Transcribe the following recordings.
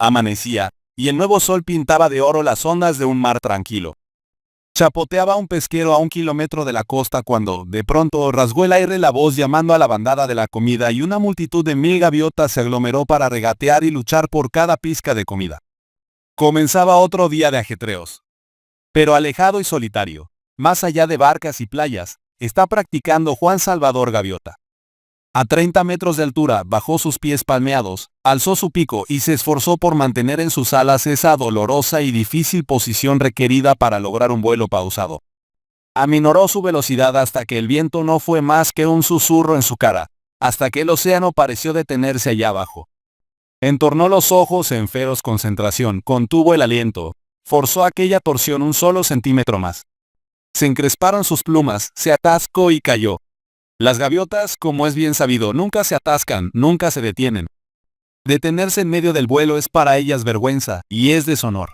Amanecía, y el nuevo sol pintaba de oro las ondas de un mar tranquilo. Chapoteaba un pesquero a 1 kilómetro de la costa cuando, de pronto, rasgó el aire la voz llamando a la bandada de la comida y una multitud de 1000 gaviotas se aglomeró para regatear y luchar por cada pizca de comida. Comenzaba otro día de ajetreos. Pero alejado y solitario, más allá de barcas y playas, está practicando Juan Salvador Gaviota. A 30 metros de altura, bajó sus pies palmeados, alzó su pico y se esforzó por mantener en sus alas esa dolorosa y difícil posición requerida para lograr un vuelo pausado. Aminoró su velocidad hasta que el viento no fue más que un susurro en su cara, hasta que el océano pareció detenerse allá abajo. Entornó los ojos en feroz concentración, contuvo el aliento, forzó aquella torsión un solo centímetro más. Se encresparon sus plumas, se atascó y cayó. Las gaviotas, como es bien sabido, nunca se atascan, nunca se detienen. Detenerse en medio del vuelo es para ellas vergüenza, y es deshonor.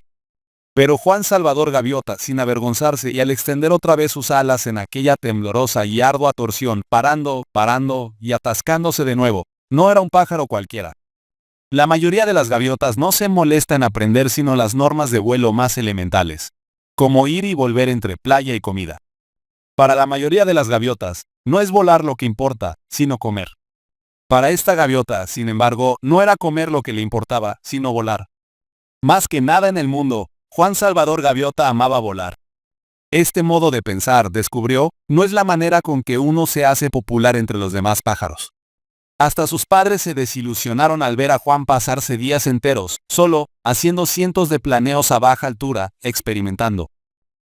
Pero Juan Salvador Gaviota, sin avergonzarse y al extender otra vez sus alas en aquella temblorosa y ardua torsión, parando y atascándose de nuevo, no era un pájaro cualquiera. La mayoría de las gaviotas no se molesta en aprender sino las normas de vuelo más elementales, como ir y volver entre playa y comida. Para la mayoría de las gaviotas, no es volar lo que importa, sino comer. Para esta gaviota, sin embargo, no era comer lo que le importaba, sino volar. Más que nada en el mundo, Juan Salvador Gaviota amaba volar. Este modo de pensar, descubrió, no es la manera con que uno se hace popular entre los demás pájaros. Hasta sus padres se desilusionaron al ver a Juan pasarse días enteros, solo, haciendo cientos de planeos a baja altura, experimentando.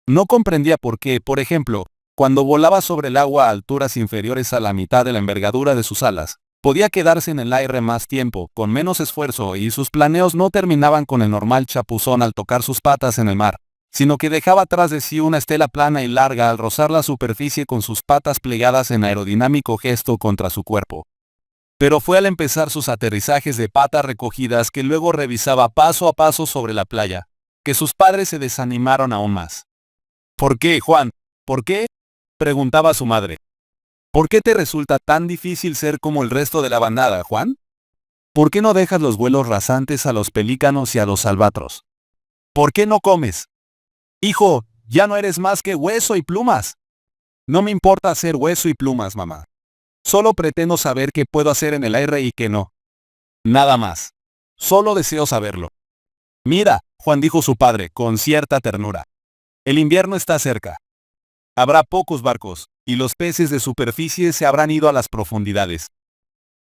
No comprendía por qué, por ejemplo, cuando volaba sobre el agua a alturas inferiores a la mitad de la envergadura de sus alas, podía quedarse en el aire más tiempo, con menos esfuerzo y sus planeos no terminaban con el normal chapuzón al tocar sus patas en el mar, sino que dejaba tras de sí una estela plana y larga al rozar la superficie con sus patas plegadas en aerodinámico gesto contra su cuerpo. Pero fue al empezar sus aterrizajes de patas recogidas que luego revisaba paso a paso sobre la playa, que sus padres se desanimaron aún más. ¿Por qué, Juan? ¿Por qué?, preguntaba su madre. ¿Por qué te resulta tan difícil ser como el resto de la bandada, Juan? ¿Por qué no dejas los vuelos rasantes a los pelícanos y a los albatros? ¿Por qué no comes? Hijo, ya no eres más que hueso y plumas. No me importa hacer hueso y plumas, mamá. Solo pretendo saber qué puedo hacer en el aire y qué no. Nada más. Solo deseo saberlo. Mira, Juan, dijo su padre, con cierta ternura. El invierno está cerca. Habrá pocos barcos, y los peces de superficie se habrán ido a las profundidades.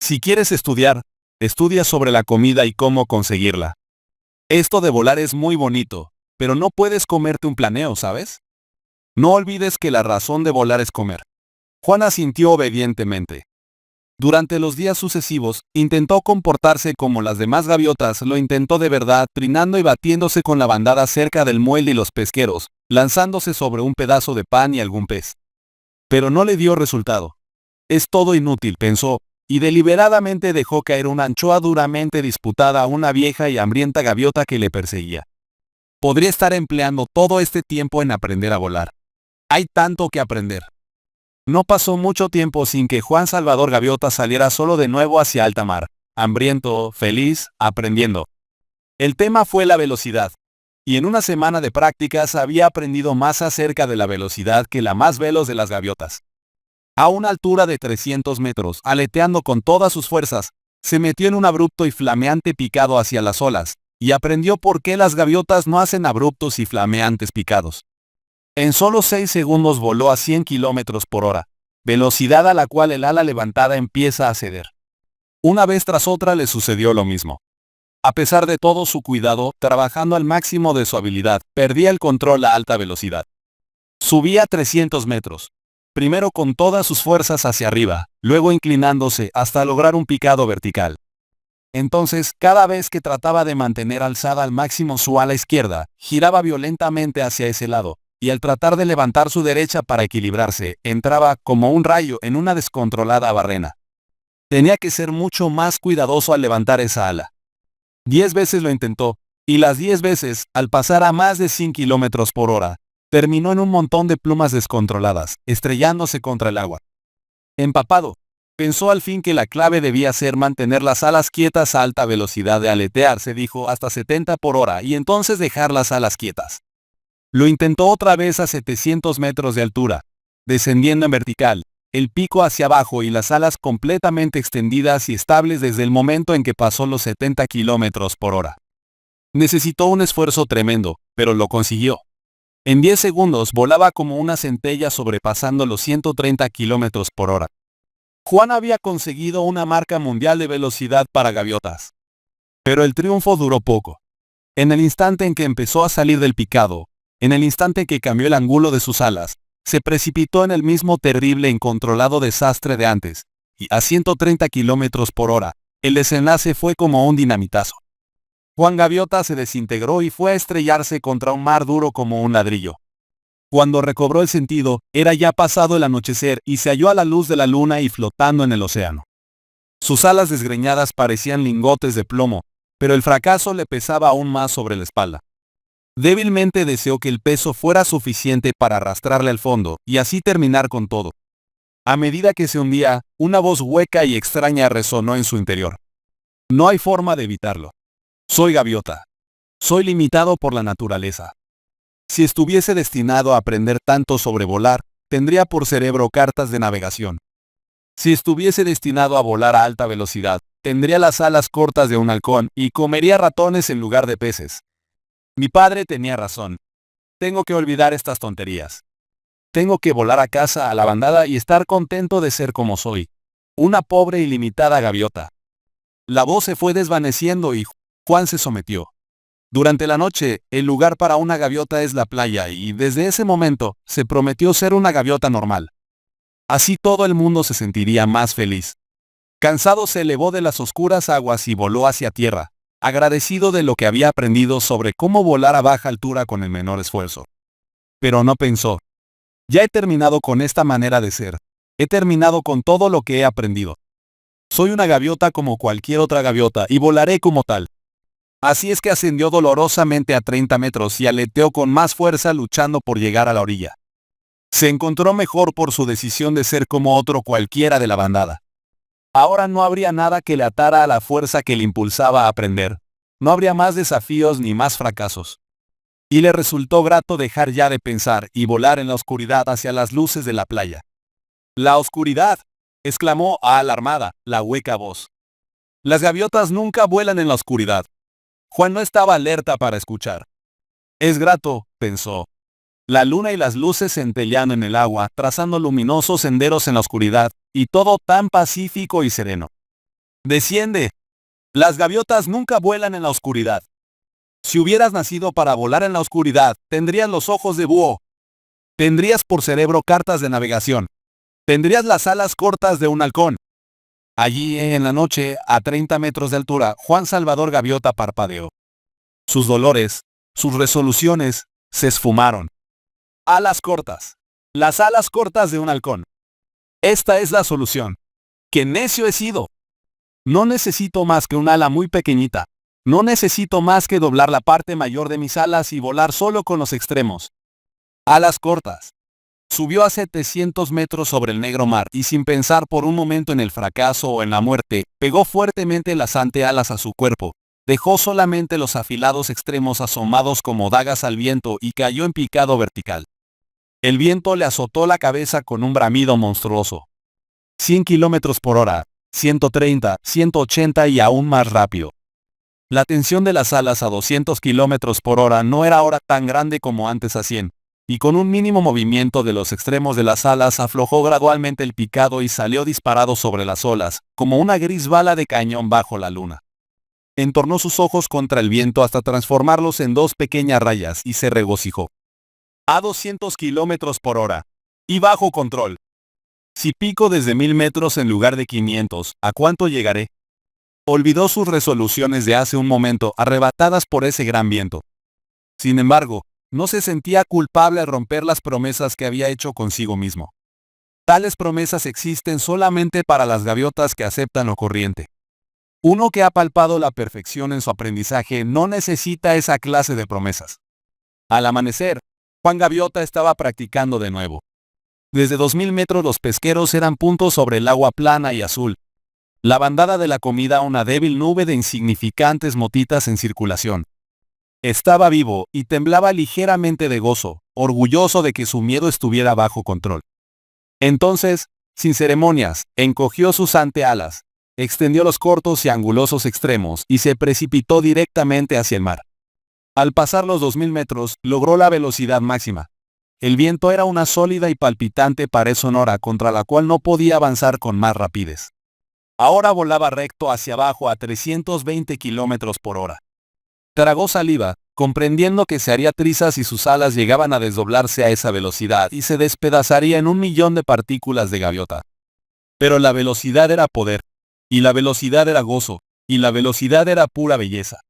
Si quieres estudiar, estudia sobre la comida y cómo conseguirla. Esto de volar es muy bonito, pero no puedes comerte un planeo, ¿sabes? No olvides que la razón de volar es comer. Juan asintió obedientemente. Durante los días sucesivos, intentó comportarse como las demás gaviotas, lo intentó de verdad, trinando y batiéndose con la bandada cerca del muelle y los pesqueros, lanzándose sobre un pedazo de pan y algún pez. Pero no le dio resultado. Es todo inútil, pensó, y deliberadamente dejó caer una anchoa duramente disputada a una vieja y hambrienta gaviota que le perseguía. Podría estar empleando todo este tiempo en aprender a volar. Hay tanto que aprender. No pasó mucho tiempo sin que Juan Salvador Gaviota saliera solo de nuevo hacia alta mar, hambriento, feliz, aprendiendo. El tema fue la velocidad, y en una semana de prácticas había aprendido más acerca de la velocidad que la más veloz de las gaviotas. A una altura de 300 metros, aleteando con todas sus fuerzas, se metió en un abrupto y flameante picado hacia las olas, y aprendió por qué las gaviotas no hacen abruptos y flameantes picados. En solo 6 segundos voló a 100 kilómetros por hora, velocidad a la cual el ala levantada empieza a ceder. Una vez tras otra le sucedió lo mismo. A pesar de todo su cuidado, trabajando al máximo de su habilidad, perdía el control a alta velocidad. Subía 300 metros. Primero con todas sus fuerzas hacia arriba, luego inclinándose hasta lograr un picado vertical. Entonces, cada vez que trataba de mantener alzada al máximo su ala izquierda, giraba violentamente hacia ese lado, y al tratar de levantar su derecha para equilibrarse, entraba como un rayo en una descontrolada barrena. Tenía que ser mucho más cuidadoso al levantar esa ala. 10 veces lo intentó, y las 10 veces, al pasar a más de 100 kilómetros por hora, terminó en un montón de plumas descontroladas, estrellándose contra el agua. Empapado, Pensó al fin que la clave debía ser mantener las alas quietas a alta velocidad de aletear, se dijo, hasta 70 por hora y entonces dejar las alas quietas. Lo intentó otra vez a 700 metros de altura, descendiendo en vertical, el pico hacia abajo y las alas completamente extendidas y estables desde el momento en que pasó los 70 kilómetros por hora. Necesitó un esfuerzo tremendo, pero lo consiguió. En 10 segundos volaba como una centella sobrepasando los 130 kilómetros por hora. Juan había conseguido una marca mundial de velocidad para gaviotas. Pero el triunfo duró poco. En el instante en que empezó a salir del picado, en el instante que cambió el ángulo de sus alas, se precipitó en el mismo terrible e incontrolado desastre de antes, y a 130 kilómetros por hora, el desenlace fue como un dinamitazo. Juan Gaviota se desintegró y fue a estrellarse contra un mar duro como un ladrillo. Cuando recobró el sentido, era ya pasado el anochecer y se halló a la luz de la luna y flotando en el océano. Sus alas desgreñadas parecían lingotes de plomo, pero el fracaso le pesaba aún más sobre la espalda. Débilmente deseó que el peso fuera suficiente para arrastrarle al fondo y así terminar con todo. A medida que se hundía, una voz hueca y extraña resonó en su interior. No hay forma de evitarlo. Soy gaviota. Soy limitado por la naturaleza. Si estuviese destinado a aprender tanto sobre volar, tendría por cerebro cartas de navegación. Si estuviese destinado a volar a alta velocidad, tendría las alas cortas de un halcón y comería ratones en lugar de peces. Mi padre tenía razón. Tengo que olvidar estas tonterías. Tengo que volar a casa a la bandada y estar contento de ser como soy. Una pobre y limitada gaviota. La voz se fue desvaneciendo y Juan se sometió. Durante la noche, el lugar para una gaviota es la playa y desde ese momento, se prometió ser una gaviota normal. Así todo el mundo se sentiría más feliz. Cansado se elevó de las oscuras aguas y voló hacia tierra, agradecido de lo que había aprendido sobre cómo volar a baja altura con el menor esfuerzo. Pero no pensó. Ya he terminado con esta manera de ser. He terminado con todo lo que he aprendido. Soy una gaviota como cualquier otra gaviota y volaré como tal. Así es que ascendió dolorosamente a 30 metros y aleteó con más fuerza luchando por llegar a la orilla. Se encontró mejor por su decisión de ser como otro cualquiera de la bandada. Ahora no habría nada que le atara a la fuerza que le impulsaba a aprender. No habría más desafíos ni más fracasos. Y le resultó grato dejar ya de pensar y volar en la oscuridad hacia las luces de la playa. ¡La oscuridad!, exclamó alarmada la hueca voz. Las gaviotas nunca vuelan en la oscuridad. Juan no estaba alerta para escuchar. Es grato, pensó. La luna y las luces centellean en el agua, trazando luminosos senderos en la oscuridad, y todo tan pacífico y sereno. Desciende. Las gaviotas nunca vuelan en la oscuridad. Si hubieras nacido para volar en la oscuridad, tendrías los ojos de búho. Tendrías por cerebro cartas de navegación. Tendrías las alas cortas de un halcón. Allí, en la noche, a 30 metros de altura, Juan Salvador Gaviota parpadeó. Sus dolores, sus resoluciones, se esfumaron. Alas cortas. Las alas cortas de un halcón. Esta es la solución. ¡Qué necio he sido! No necesito más que un ala muy pequeñita. No necesito más que doblar la parte mayor de mis alas y volar solo con los extremos. Alas cortas. Subió a 700 metros sobre el negro mar y sin pensar por un momento en el fracaso o en la muerte, pegó fuertemente las antealas a su cuerpo, dejó solamente los afilados extremos asomados como dagas al viento y cayó en picado vertical. El viento le azotó la cabeza con un bramido monstruoso. 100 kilómetros por hora, 130, 180 y aún más rápido. La tensión de las alas a 200 kilómetros por hora no era ahora tan grande como antes a 100. Y con un mínimo movimiento de los extremos de las alas aflojó gradualmente el picado y salió disparado sobre las olas, como una gris bala de cañón bajo la luna. Entornó sus ojos contra el viento hasta transformarlos en dos pequeñas rayas y se regocijó. A 200 kilómetros por hora. Y bajo control. Si pico desde 1000 metros en lugar de 500, ¿a cuánto llegaré? Olvidó sus resoluciones de hace un momento, arrebatadas por ese gran viento. Sin embargo, no se sentía culpable al romper las promesas que había hecho consigo mismo. Tales promesas existen solamente para las gaviotas que aceptan lo corriente. Uno que ha palpado la perfección en su aprendizaje no necesita esa clase de promesas. Al amanecer, Juan Gaviota estaba practicando de nuevo. Desde 2000 metros los pesqueros eran puntos sobre el agua plana y azul. La bandada de la comida una débil nube de insignificantes motitas en circulación. Estaba vivo y temblaba ligeramente de gozo, orgulloso de que su miedo estuviera bajo control. Entonces, sin ceremonias, encogió sus antealas, extendió los cortos y angulosos extremos y se precipitó directamente hacia el mar. Al pasar los 2000 metros, logró la velocidad máxima. El viento era una sólida y palpitante pared sonora contra la cual no podía avanzar con más rapidez. Ahora volaba recto hacia abajo a 320 kilómetros por hora. Tragó saliva, comprendiendo que se haría trizas si sus alas llegaban a desdoblarse a esa velocidad y se despedazaría en 1.000.000 de partículas de gaviota. Pero la velocidad era poder, y la velocidad era gozo, y la velocidad era pura belleza.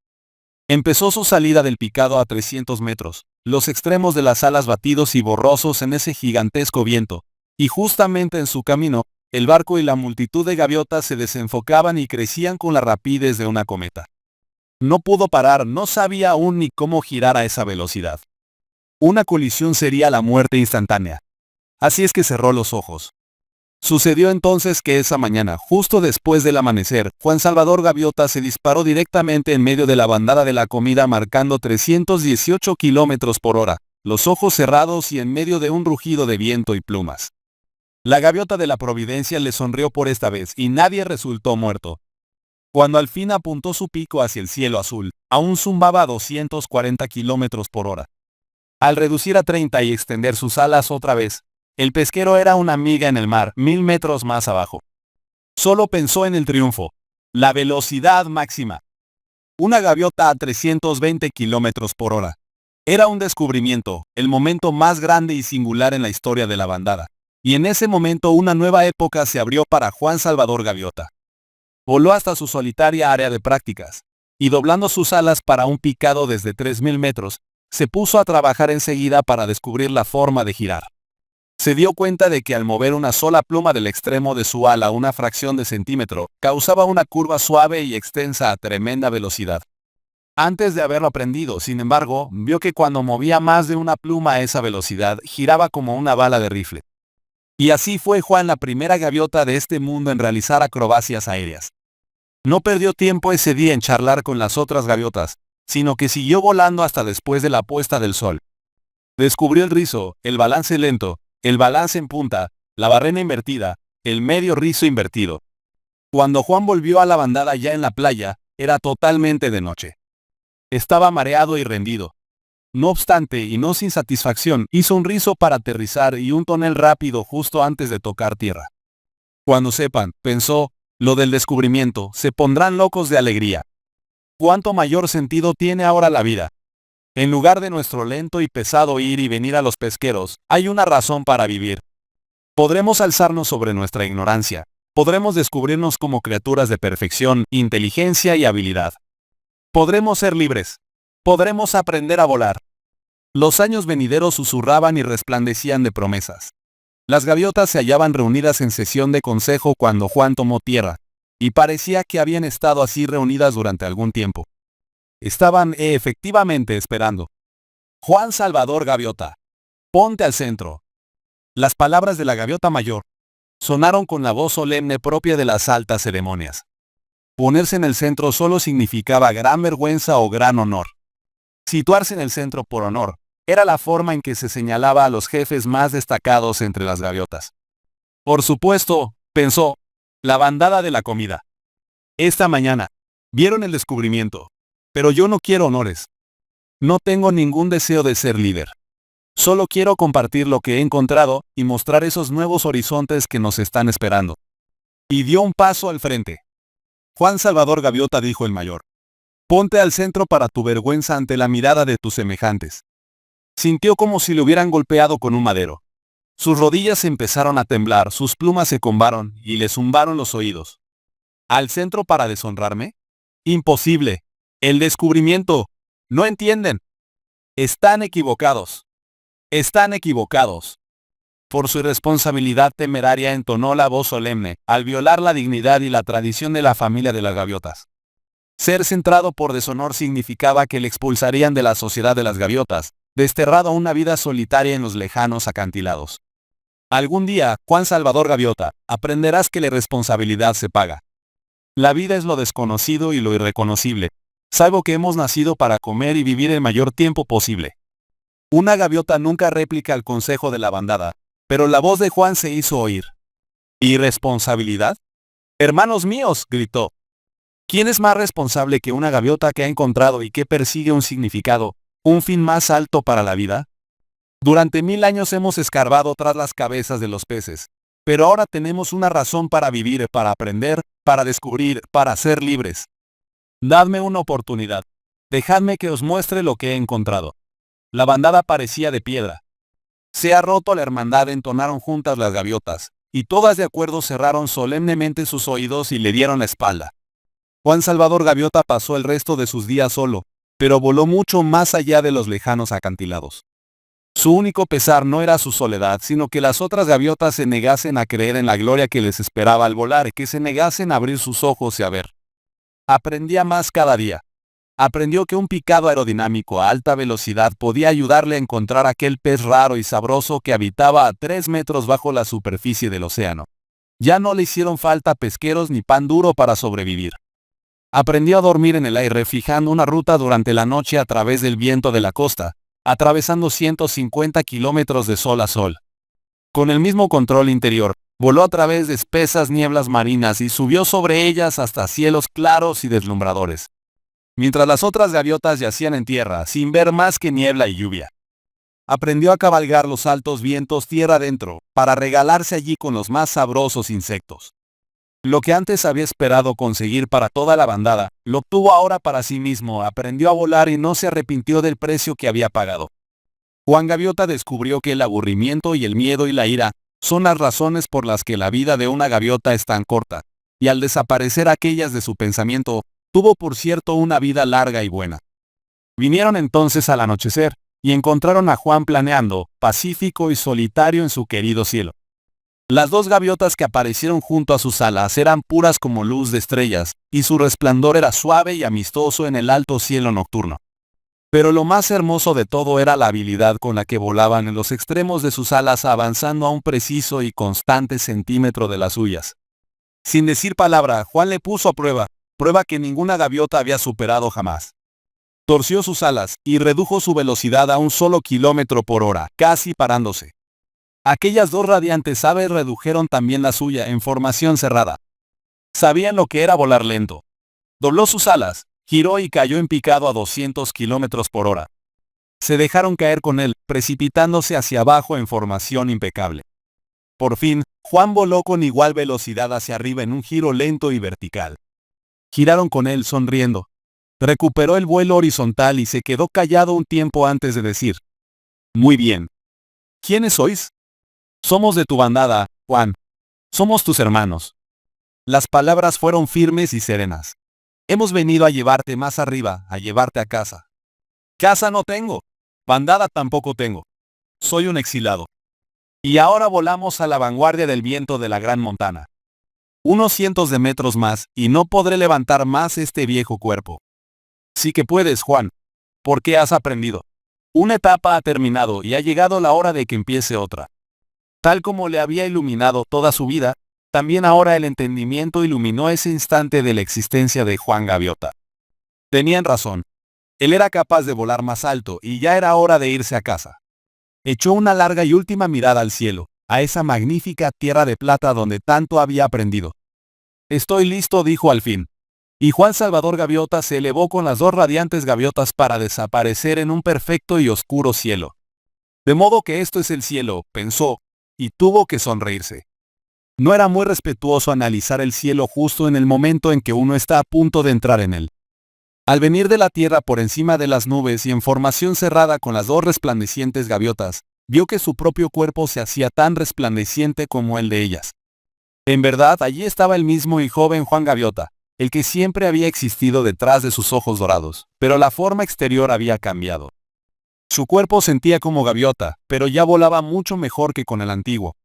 Empezó su salida del picado a 300 metros, los extremos de las alas batidos y borrosos en ese gigantesco viento, y justamente en su camino, el barco y la multitud de gaviotas se desenfocaban y crecían con la rapidez de una cometa. No pudo parar, no sabía aún ni cómo girar a esa velocidad. Una colisión sería la muerte instantánea. Así es que cerró los ojos. Sucedió entonces que esa mañana, justo después del amanecer, Juan Salvador Gaviota se disparó directamente en medio de la bandada de la comida marcando 318 kilómetros por hora, los ojos cerrados y en medio de un rugido de viento y plumas. La gaviota de la Providencia le sonrió por esta vez y nadie resultó muerto. Cuando al fin apuntó su pico hacia el cielo azul, aún zumbaba a 240 kilómetros por hora. Al reducir a 30 y extender sus alas otra vez, el pesquero era una miga en el mar, 1000 metros más abajo. Solo pensó en el triunfo, la velocidad máxima. Una gaviota a 320 kilómetros por hora. Era un descubrimiento, el momento más grande y singular en la historia de la bandada. Y en ese momento una nueva época se abrió para Juan Salvador Gaviota. Voló hasta su solitaria área de prácticas, y doblando sus alas para un picado desde 3000 metros, se puso a trabajar enseguida para descubrir la forma de girar. Se dio cuenta de que al mover una sola pluma del extremo de su ala una fracción de centímetro, causaba una curva suave y extensa a tremenda velocidad. Antes de haberlo aprendido, sin embargo, vio que cuando movía más de una pluma a esa velocidad, giraba como una bala de rifle. Y así fue Juan la primera gaviota de este mundo en realizar acrobacias aéreas. No perdió tiempo ese día en charlar con las otras gaviotas, sino que siguió volando hasta después de la puesta del sol. Descubrió el rizo, el balance lento, el balance en punta, la barrena invertida, el medio rizo invertido. Cuando Juan volvió a la bandada ya en la playa, era totalmente de noche. Estaba mareado y rendido. No obstante, y no sin satisfacción, hizo un rizo para aterrizar y un tonel rápido justo antes de tocar tierra. Cuando sepan, pensó, lo del descubrimiento, se pondrán locos de alegría. ¿Cuánto mayor sentido tiene ahora la vida? En lugar de nuestro lento y pesado ir y venir a los pesqueros, hay una razón para vivir. Podremos alzarnos sobre nuestra ignorancia. Podremos descubrirnos como criaturas de perfección, inteligencia y habilidad. Podremos ser libres. Podremos aprender a volar. Los años venideros susurraban y resplandecían de promesas. Las gaviotas se hallaban reunidas en sesión de consejo cuando Juan tomó tierra, y parecía que habían estado así reunidas durante algún tiempo. Estaban efectivamente esperando. Juan Salvador Gaviota, ponte al centro. Las palabras de la gaviota mayor sonaron con la voz solemne propia de las altas ceremonias. Ponerse en el centro solo significaba gran vergüenza o gran honor. Situarse en el centro por honor era la forma en que se señalaba a los jefes más destacados entre las gaviotas. Por supuesto, pensó, la bandada de la comida. Esta mañana, vieron el descubrimiento. Pero yo no quiero honores. No tengo ningún deseo de ser líder. Solo quiero compartir lo que he encontrado y mostrar esos nuevos horizontes que nos están esperando. Y dio un paso al frente. Juan Salvador Gaviota, dijo el mayor. Ponte al centro para tu vergüenza ante la mirada de tus semejantes. Sintió como si le hubieran golpeado con un madero. Sus rodillas empezaron a temblar, sus plumas se combaron y le zumbaron los oídos. ¿Al centro para deshonrarme? Imposible. El descubrimiento. No entienden. Están equivocados. Están equivocados. Por su irresponsabilidad temeraria entonó la voz solemne, al violar la dignidad y la tradición de la familia de las gaviotas. Ser centrado por deshonor significaba que le expulsarían de la sociedad de las gaviotas, desterrado a una vida solitaria en los lejanos acantilados. Algún día, Juan Salvador Gaviota, aprenderás que la responsabilidad se paga. La vida es lo desconocido y lo irreconocible. Salvo que hemos nacido para comer y vivir el mayor tiempo posible. Una gaviota nunca réplica el consejo de la bandada, pero la voz de Juan se hizo oír. ¿Irresponsabilidad? Hermanos míos, gritó. ¿Quién es más responsable que una gaviota que ha encontrado y que persigue un significado, un fin más alto para la vida? Durante 1000 años hemos escarbado tras las cabezas de los peces, pero ahora tenemos una razón para vivir, para aprender, para descubrir, para ser libres. Dadme una oportunidad. Dejadme que os muestre lo que he encontrado. La bandada parecía de piedra. Se ha roto la hermandad, entonaron juntas las gaviotas, y todas de acuerdo cerraron solemnemente sus oídos y le dieron la espalda. Juan Salvador Gaviota pasó el resto de sus días solo, pero voló mucho más allá de los lejanos acantilados. Su único pesar no era su soledad, sino que las otras gaviotas se negasen a creer en la gloria que les esperaba al volar, que se negasen a abrir sus ojos y a ver. Aprendía más cada día. Aprendió que un picado aerodinámico a alta velocidad podía ayudarle a encontrar aquel pez raro y sabroso que habitaba a 3 metros bajo la superficie del océano. Ya no le hicieron falta pesqueros ni pan duro para sobrevivir. Aprendió a dormir en el aire fijando una ruta durante la noche a través del viento de la costa, atravesando 150 kilómetros de sol a sol. Con el mismo control interior, voló a través de espesas nieblas marinas y subió sobre ellas hasta cielos claros y deslumbradores. Mientras las otras gaviotas yacían en tierra, sin ver más que niebla y lluvia. Aprendió a cabalgar los altos vientos tierra adentro, para regalarse allí con los más sabrosos insectos. Lo que antes había esperado conseguir para toda la bandada, lo obtuvo ahora para sí mismo. Aprendió a volar y no se arrepintió del precio que había pagado. Juan Gaviota descubrió que el aburrimiento y el miedo y la ira son las razones por las que la vida de una gaviota es tan corta, y al desaparecer aquellas de su pensamiento, tuvo por cierto una vida larga y buena. Vinieron entonces al anochecer, y encontraron a Juan planeando, pacífico y solitario en su querido cielo. Las dos gaviotas que aparecieron junto a sus alas eran puras como luz de estrellas, y su resplandor era suave y amistoso en el alto cielo nocturno. Pero lo más hermoso de todo era la habilidad con la que volaban en los extremos de sus alas, avanzando a un preciso y constante centímetro de las suyas. Sin decir palabra, Juan le puso a prueba que ninguna gaviota había superado jamás. Torció sus alas, y redujo su velocidad a 1 solo kilómetro por hora, casi parándose. Aquellas dos radiantes aves redujeron también la suya en formación cerrada. Sabían lo que era volar lento. Dobló sus alas, giró y cayó en picado a 200 kilómetros por hora. Se dejaron caer con él, precipitándose hacia abajo en formación impecable. Por fin, Juan voló con igual velocidad hacia arriba en un giro lento y vertical. Giraron con él sonriendo. Recuperó el vuelo horizontal y se quedó callado un tiempo antes de decir: «Muy bien. ¿Quiénes sois?» «Somos de tu bandada, Juan. Somos tus hermanos». Las palabras fueron firmes y serenas. «Hemos venido a llevarte más arriba, a llevarte a casa». «Casa no tengo. Bandada tampoco tengo. Soy un exilado. Y ahora volamos a la vanguardia del viento de la gran montana. Unos cientos de metros más, y no podré levantar más este viejo cuerpo». «Sí que puedes, Juan. Porque has aprendido. Una etapa ha terminado y ha llegado la hora de que empiece otra». Tal como le había iluminado toda su vida, también ahora el entendimiento iluminó ese instante de la existencia de Juan Gaviota. Tenían razón. Él era capaz de volar más alto y ya era hora de irse a casa. Echó una larga y última mirada al cielo, a esa magnífica tierra de plata donde tanto había aprendido. «Estoy listo», dijo al fin. Y Juan Salvador Gaviota se elevó con las dos radiantes gaviotas para desaparecer en un perfecto y oscuro cielo. De modo que esto es el cielo, pensó, y tuvo que sonreírse. No era muy respetuoso analizar el cielo justo en el momento en que uno está a punto de entrar en él. Al venir de la tierra por encima de las nubes y en formación cerrada con las dos resplandecientes gaviotas, vio que su propio cuerpo se hacía tan resplandeciente como el de ellas. En verdad, allí estaba el mismo y joven Juan Gaviota, el que siempre había existido detrás de sus ojos dorados, pero la forma exterior había cambiado. Su cuerpo sentía como gaviota, pero ya volaba mucho mejor que con el antiguo.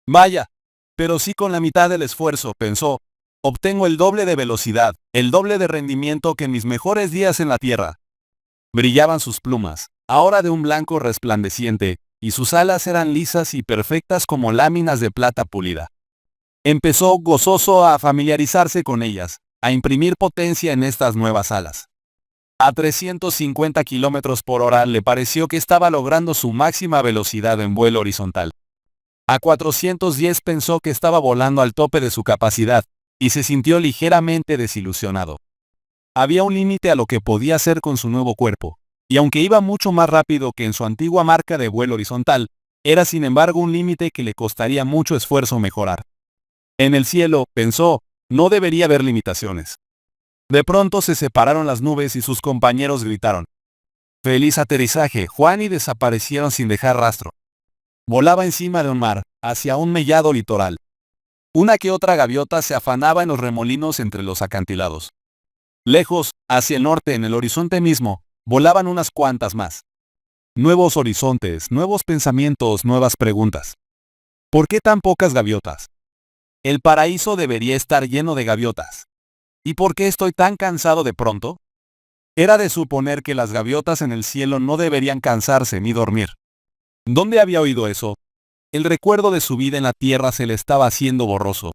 «Vaya, pero sí con la mitad del esfuerzo», pensó. «Obtengo el doble de velocidad, el doble de rendimiento que en mis mejores días en la tierra». Brillaban sus plumas, ahora de un blanco resplandeciente, y sus alas eran lisas y perfectas como láminas de plata pulida. Empezó gozoso a familiarizarse con ellas, a imprimir potencia en estas nuevas alas. A 350 km por hora le pareció que estaba logrando su máxima velocidad en vuelo horizontal. A 410 pensó que estaba volando al tope de su capacidad, y se sintió ligeramente desilusionado. Había un límite a lo que podía hacer con su nuevo cuerpo, y aunque iba mucho más rápido que en su antigua marca de vuelo horizontal, era sin embargo un límite que le costaría mucho esfuerzo mejorar. En el cielo, pensó, no debería haber limitaciones. De pronto se separaron las nubes y sus compañeros gritaron: ¡Feliz aterrizaje, Juan! Y desaparecieron sin dejar rastro. Volaba encima de un mar, hacia un mellado litoral. Una que otra gaviota se afanaba en los remolinos entre los acantilados. Lejos, hacia el norte en el horizonte mismo, volaban unas cuantas más. Nuevos horizontes, nuevos pensamientos, nuevas preguntas. ¿Por qué tan pocas gaviotas? El paraíso debería estar lleno de gaviotas. ¿Y por qué estoy tan cansado de pronto? Era de suponer que las gaviotas en el cielo no deberían cansarse ni dormir. ¿Dónde había oído eso? El recuerdo de su vida en la tierra se le estaba haciendo borroso.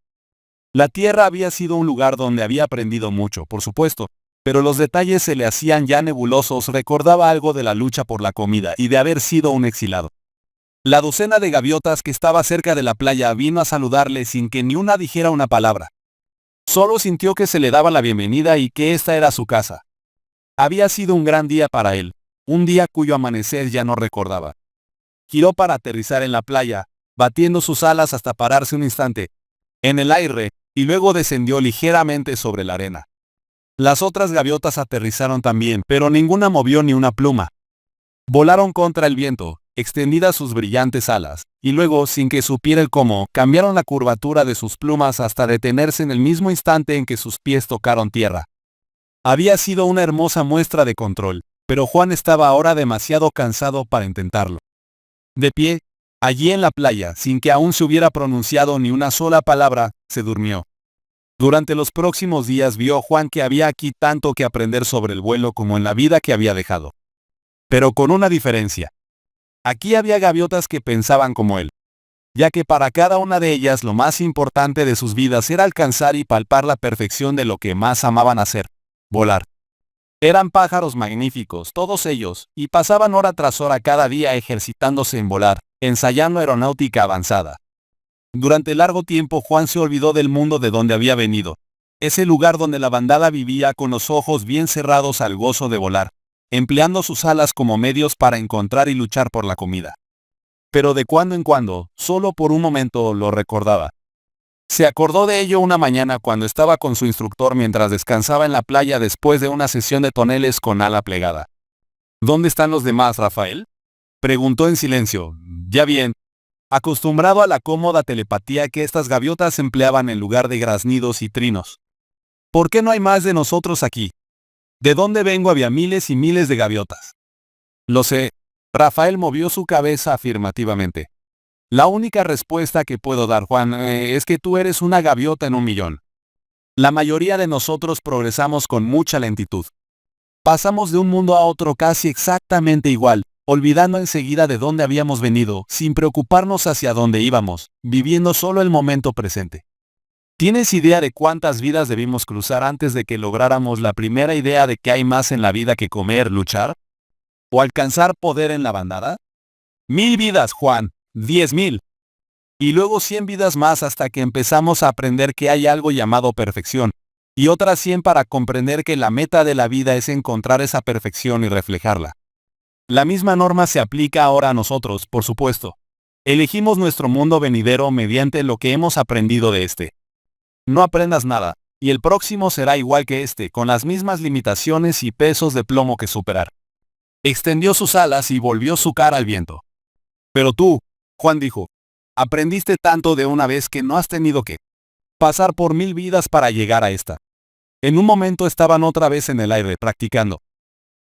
La tierra había sido un lugar donde había aprendido mucho, por supuesto, pero los detalles se le hacían ya nebulosos. Recordaba algo de la lucha por la comida y de haber sido un exilado. La docena de gaviotas que estaba cerca de la playa vino a saludarle sin que ni una dijera una palabra. Solo sintió que se le daba la bienvenida y que esta era su casa. Había sido un gran día para él, un día cuyo amanecer ya no recordaba. Giró para aterrizar en la playa, batiendo sus alas hasta pararse un instante en el aire, y luego descendió ligeramente sobre la arena. Las otras gaviotas aterrizaron también, pero ninguna movió ni una pluma. Volaron contra el viento, extendidas sus brillantes alas, y luego, sin que supiera el cómo, cambiaron la curvatura de sus plumas hasta detenerse en el mismo instante en que sus pies tocaron tierra. Había sido una hermosa muestra de control, pero Juan estaba ahora demasiado cansado para intentarlo. De pie, allí en la playa, sin que aún se hubiera pronunciado ni una sola palabra, se durmió. Durante los próximos días vio Juan que había aquí tanto que aprender sobre el vuelo como en la vida que había dejado. Pero con una diferencia. Aquí había gaviotas que pensaban como él, ya que para cada una de ellas lo más importante de sus vidas era alcanzar y palpar la perfección de lo que más amaban hacer: volar. Eran pájaros magníficos, todos ellos, y pasaban hora tras hora cada día ejercitándose en volar, ensayando aeronáutica avanzada. Durante largo tiempo Juan se olvidó del mundo de donde había venido, ese lugar donde la bandada vivía con los ojos bien cerrados al gozo de volar, empleando sus alas como medios para encontrar y luchar por la comida. Pero de cuando en cuando, solo por un momento, lo recordaba. Se acordó de ello una mañana cuando estaba con su instructor mientras descansaba en la playa después de una sesión de toneles con ala plegada. ¿Dónde están los demás, Rafael?, preguntó en silencio. Ya bien, acostumbrado a la cómoda telepatía que estas gaviotas empleaban en lugar de graznidos y trinos. ¿Por qué no hay más de nosotros aquí? De dónde vengo había miles y miles de gaviotas. Lo sé. Rafael movió su cabeza afirmativamente. La única respuesta que puedo dar, Juan, es que tú eres una gaviota en un millón. La mayoría de nosotros progresamos con mucha lentitud. Pasamos de un mundo a otro casi exactamente igual, olvidando enseguida de dónde habíamos venido, sin preocuparnos hacia dónde íbamos, viviendo solo el momento presente. ¿Tienes idea de cuántas vidas debimos cruzar antes de que lográramos la primera idea de que hay más en la vida que comer, luchar? ¿O alcanzar poder en la bandada? 1000 vidas, Juan. 10.000. Y luego 100 vidas más hasta que empezamos a aprender que hay algo llamado perfección, y otras 100 para comprender que la meta de la vida es encontrar esa perfección y reflejarla. La misma norma se aplica ahora a nosotros, por supuesto. Elegimos nuestro mundo venidero mediante lo que hemos aprendido de este. No aprendas nada, y el próximo será igual que este, con las mismas limitaciones y pesos de plomo que superar. Extendió sus alas y volvió su cara al viento. Pero tú, Juan dijo, aprendiste tanto de una vez que no has tenido que pasar por 1000 vidas para llegar a esta. En un momento estaban otra vez en el aire practicando.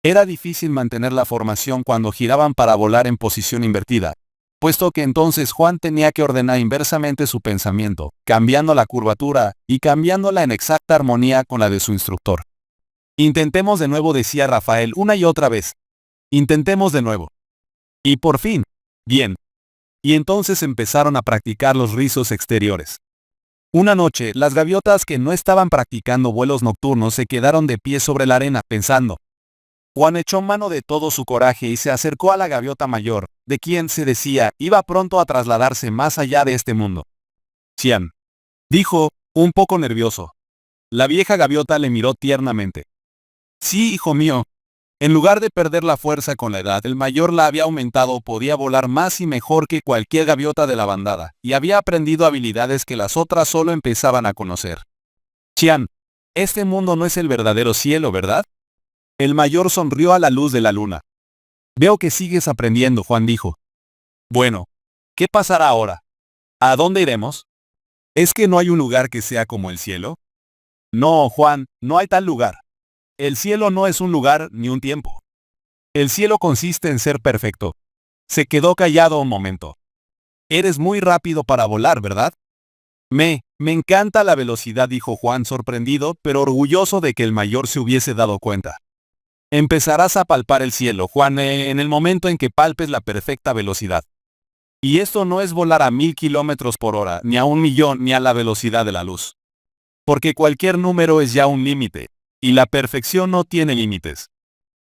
Era difícil mantener la formación cuando giraban para volar en posición invertida, puesto que entonces Juan tenía que ordenar inversamente su pensamiento, cambiando la curvatura y cambiándola en exacta armonía con la de su instructor. Intentemos de nuevo, decía Rafael una y otra vez. Intentemos de nuevo. Y por fin, Bien. Y entonces empezaron a practicar los rizos exteriores. Una noche, las gaviotas que no estaban practicando vuelos nocturnos se quedaron de pie sobre la arena, pensando. Juan echó mano de todo su coraje y se acercó a la gaviota mayor, de quien se decía iba pronto a trasladarse más allá de este mundo. Xian, dijo, un poco nervioso. La vieja gaviota le miró tiernamente. Sí, hijo mío. En lugar de perder la fuerza con la edad, el mayor la había aumentado, podía volar más y mejor que cualquier gaviota de la bandada, y había aprendido habilidades que las otras solo empezaban a conocer. Xian, este mundo no es el verdadero cielo, ¿verdad? El mayor sonrió a la luz de la luna. Veo que sigues aprendiendo, Juan dijo. Bueno, ¿qué pasará ahora? ¿A dónde iremos? ¿Es que no hay un lugar que sea como el cielo? No, Juan, no hay tal lugar. El cielo no es un lugar ni un tiempo. El cielo consiste en ser perfecto. Se quedó callado un momento. Eres muy rápido para volar, ¿verdad? Me encanta la velocidad, dijo Juan sorprendido, pero orgulloso de que el mayor se hubiese dado cuenta. Empezarás a palpar el cielo, Juan, en el momento en que palpes la perfecta velocidad. Y esto no es volar a 1000 kilómetros por hora, ni a 1.000.000, ni a la velocidad de la luz. Porque cualquier número es ya un límite. Y la perfección no tiene límites.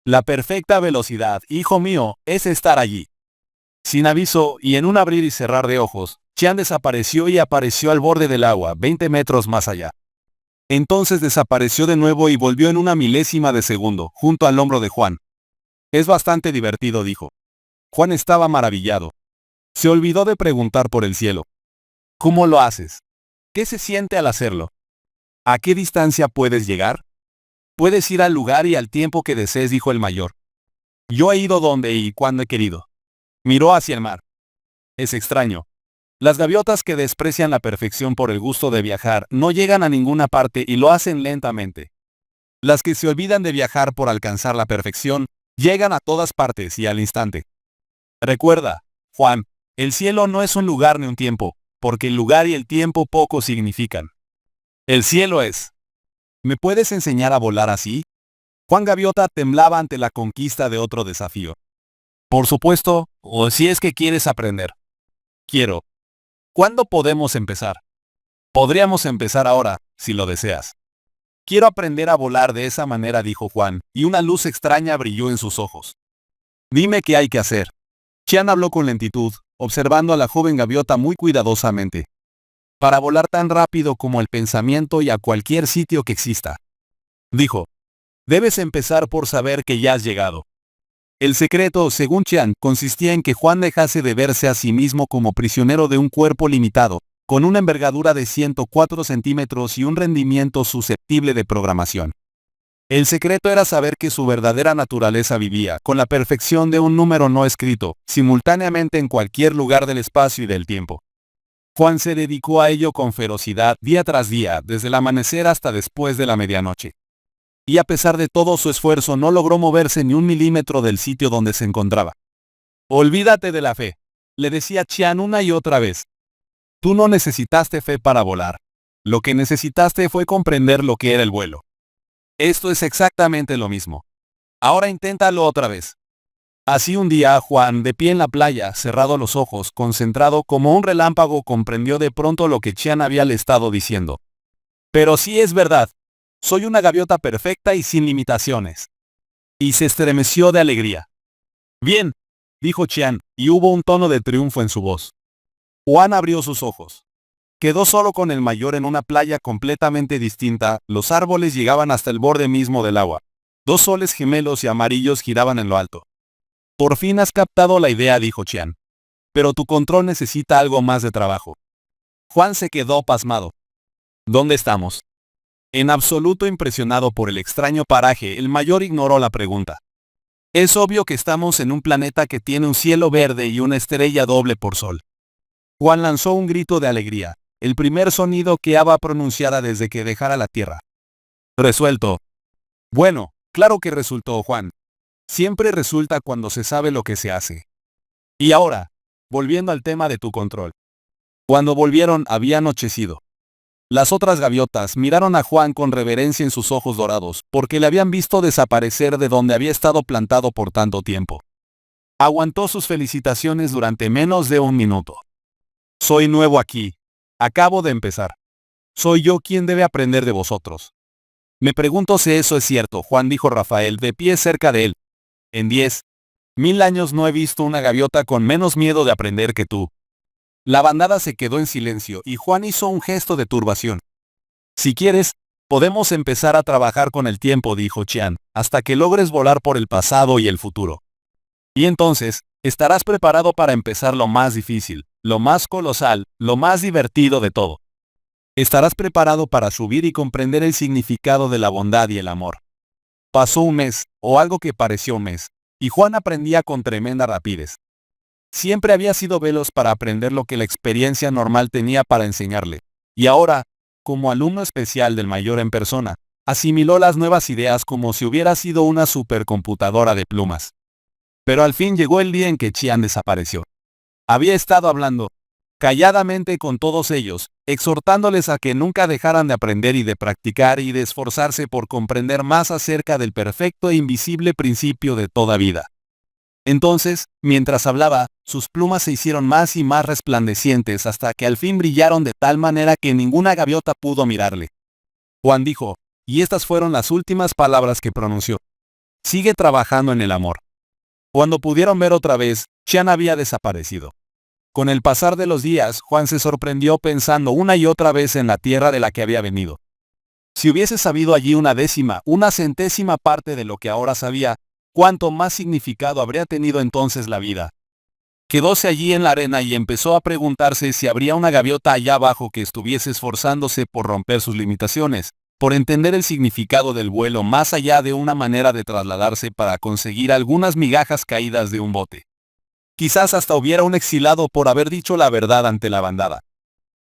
La perfecta velocidad, hijo mío, es estar allí. Sin aviso, y en un abrir y cerrar de ojos, Xian desapareció y apareció al borde del agua, 20 metros más allá. Entonces desapareció de nuevo y volvió en una milésima de segundo, junto al hombro de Juan. Es bastante divertido, dijo. Juan estaba maravillado. Se olvidó de preguntar por el cielo. ¿Cómo lo haces? ¿Qué se siente al hacerlo? ¿A qué distancia puedes llegar? Puedes ir al lugar y al tiempo que desees, dijo el mayor. Yo he ido donde y cuando he querido. Miró hacia el mar. Es extraño. Las gaviotas que desprecian la perfección por el gusto de viajar no llegan a ninguna parte y lo hacen lentamente. Las que se olvidan de viajar por alcanzar la perfección, llegan a todas partes y al instante. Recuerda, Juan, el cielo no es un lugar ni un tiempo, porque el lugar y el tiempo poco significan. El cielo es. ¿Me puedes enseñar a volar así? Juan Gaviota temblaba ante la conquista de otro desafío. Por supuesto, o si es que quieres aprender. Quiero. ¿Cuándo podemos empezar? Podríamos empezar ahora, si lo deseas. Quiero aprender a volar de esa manera, dijo Juan, y una luz extraña brilló en sus ojos. Dime qué hay que hacer. Xian habló con lentitud, observando a la joven gaviota muy cuidadosamente. Para volar tan rápido como el pensamiento y a cualquier sitio que exista. Dijo. Debes empezar por saber que ya has llegado. El secreto, según Xian, consistía en que Juan dejase de verse a sí mismo como prisionero de un cuerpo limitado, con una envergadura de 104 centímetros y un rendimiento susceptible de programación. El secreto era saber que su verdadera naturaleza vivía, con la perfección de un número no escrito, simultáneamente en cualquier lugar del espacio y del tiempo. Juan se dedicó a ello con ferocidad día tras día, desde el amanecer hasta después de la medianoche. Y a pesar de todo su esfuerzo no logró moverse ni un milímetro del sitio donde se encontraba. Olvídate de la fe, le decía Xian una y otra vez. Tú no necesitaste fe para volar. Lo que necesitaste fue comprender lo que era el vuelo. Esto es exactamente lo mismo. Ahora inténtalo otra vez. Así un día Juan, de pie en la playa, cerrado los ojos, concentrado como un relámpago, comprendió de pronto lo que Xian había le estado diciendo. Pero sí es verdad. Soy una gaviota perfecta y sin limitaciones. Y se estremeció de alegría. Bien, dijo Xian, y hubo un tono de triunfo en su voz. Juan abrió sus ojos. Quedó solo con el mayor en una playa completamente distinta, los árboles llegaban hasta el borde mismo del agua. 2 soles gemelos y amarillos giraban en lo alto. Por fin has captado la idea, dijo Xian. Pero tu control necesita algo más de trabajo. Juan se quedó pasmado. ¿Dónde estamos? En absoluto impresionado por el extraño paraje, el mayor ignoró la pregunta. Es obvio que estamos en un planeta que tiene un cielo verde y una estrella doble por sol. Juan lanzó un grito de alegría, el primer sonido que Ava pronunciara desde que dejara la Tierra. Resuelto. Bueno, claro que resultó, Juan. Siempre resulta cuando se sabe lo que se hace. Y ahora, volviendo al tema de tu control. Cuando volvieron había anochecido. Las otras gaviotas miraron a Juan con reverencia en sus ojos dorados, porque le habían visto desaparecer de donde había estado plantado por tanto tiempo. Aguantó sus felicitaciones durante menos de un minuto. Soy nuevo aquí. Acabo de empezar. Soy yo quien debe aprender de vosotros. Me pregunto si eso es cierto, Juan, dijo Rafael de pie cerca de él. En 10.000 años no he visto una gaviota con menos miedo de aprender que tú. La bandada se quedó en silencio y Juan hizo un gesto de turbación. Si quieres, podemos empezar a trabajar con el tiempo, dijo Qian, hasta que logres volar por el pasado y el futuro. Y entonces, estarás preparado para empezar lo más difícil, lo más colosal, lo más divertido de todo. Estarás preparado para subir y comprender el significado de la bondad y el amor. Pasó un mes, o algo que pareció un mes, y Juan aprendía con tremenda rapidez. Siempre había sido veloz para aprender lo que la experiencia normal tenía para enseñarle, y ahora, como alumno especial del mayor en persona, asimiló las nuevas ideas como si hubiera sido una supercomputadora de plumas. Pero al fin llegó el día en que Qian desapareció. Había estado hablando calladamente con todos ellos, exhortándoles a que nunca dejaran de aprender y de practicar y de esforzarse por comprender más acerca del perfecto e invisible principio de toda vida. Entonces, mientras hablaba, sus plumas se hicieron más y más resplandecientes hasta que al fin brillaron de tal manera que ninguna gaviota pudo mirarle. Juan dijo, y estas fueron las últimas palabras que pronunció: sigue trabajando en el amor. Cuando pudieron ver otra vez, Qian había desaparecido. Con el pasar de los días, Juan se sorprendió pensando una y otra vez en la tierra de la que había venido. Si hubiese sabido allí una décima, una centésima parte de lo que ahora sabía, ¿cuánto más significado habría tenido entonces la vida? Quedóse allí en la arena y empezó a preguntarse si habría una gaviota allá abajo que estuviese esforzándose por romper sus limitaciones, por entender el significado del vuelo más allá de una manera de trasladarse para conseguir algunas migajas caídas de un bote. Quizás hasta hubiera un exilado por haber dicho la verdad ante la bandada.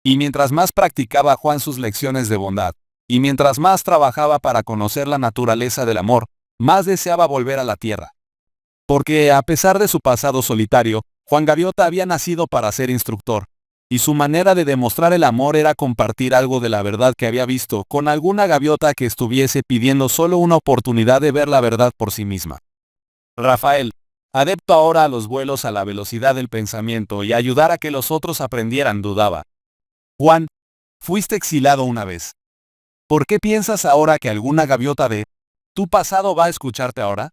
Y mientras más practicaba Juan sus lecciones de bondad, y mientras más trabajaba para conocer la naturaleza del amor, más deseaba volver a la tierra. Porque, a pesar de su pasado solitario, Juan Gaviota había nacido para ser instructor, y su manera de demostrar el amor era compartir algo de la verdad que había visto con alguna gaviota que estuviese pidiendo solo una oportunidad de ver la verdad por sí misma. Rafael, adepto ahora a los vuelos a la velocidad del pensamiento y ayudar a que los otros aprendieran, dudaba. Juan, fuiste exilado una vez. ¿Por qué piensas ahora que alguna gaviota de tu pasado va a escucharte ahora?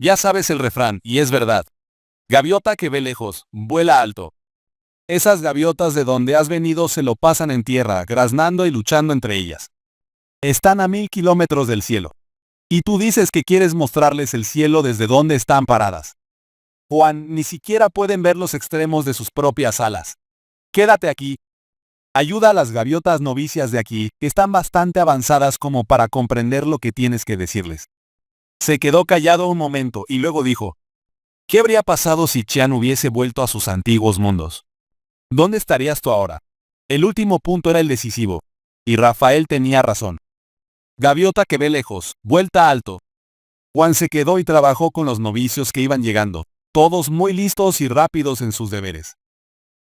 Ya sabes el refrán, y es verdad. Gaviota que ve lejos, vuela alto. Esas gaviotas de donde has venido se lo pasan en tierra, graznando y luchando entre ellas. Están a 1000 kilómetros del cielo. Y tú dices que quieres mostrarles el cielo desde donde están paradas. Juan, ni siquiera pueden ver los extremos de sus propias alas. Quédate aquí. Ayuda a las gaviotas novicias de aquí, que están bastante avanzadas como para comprender lo que tienes que decirles. Se quedó callado un momento y luego dijo, ¿qué habría pasado si Qian hubiese vuelto a sus antiguos mundos? ¿Dónde estarías tú ahora? El último punto era el decisivo. Y Rafael tenía razón. Gaviota que ve lejos, vuelta alto. Juan se quedó y trabajó con los novicios que iban llegando, todos muy listos y rápidos en sus deberes.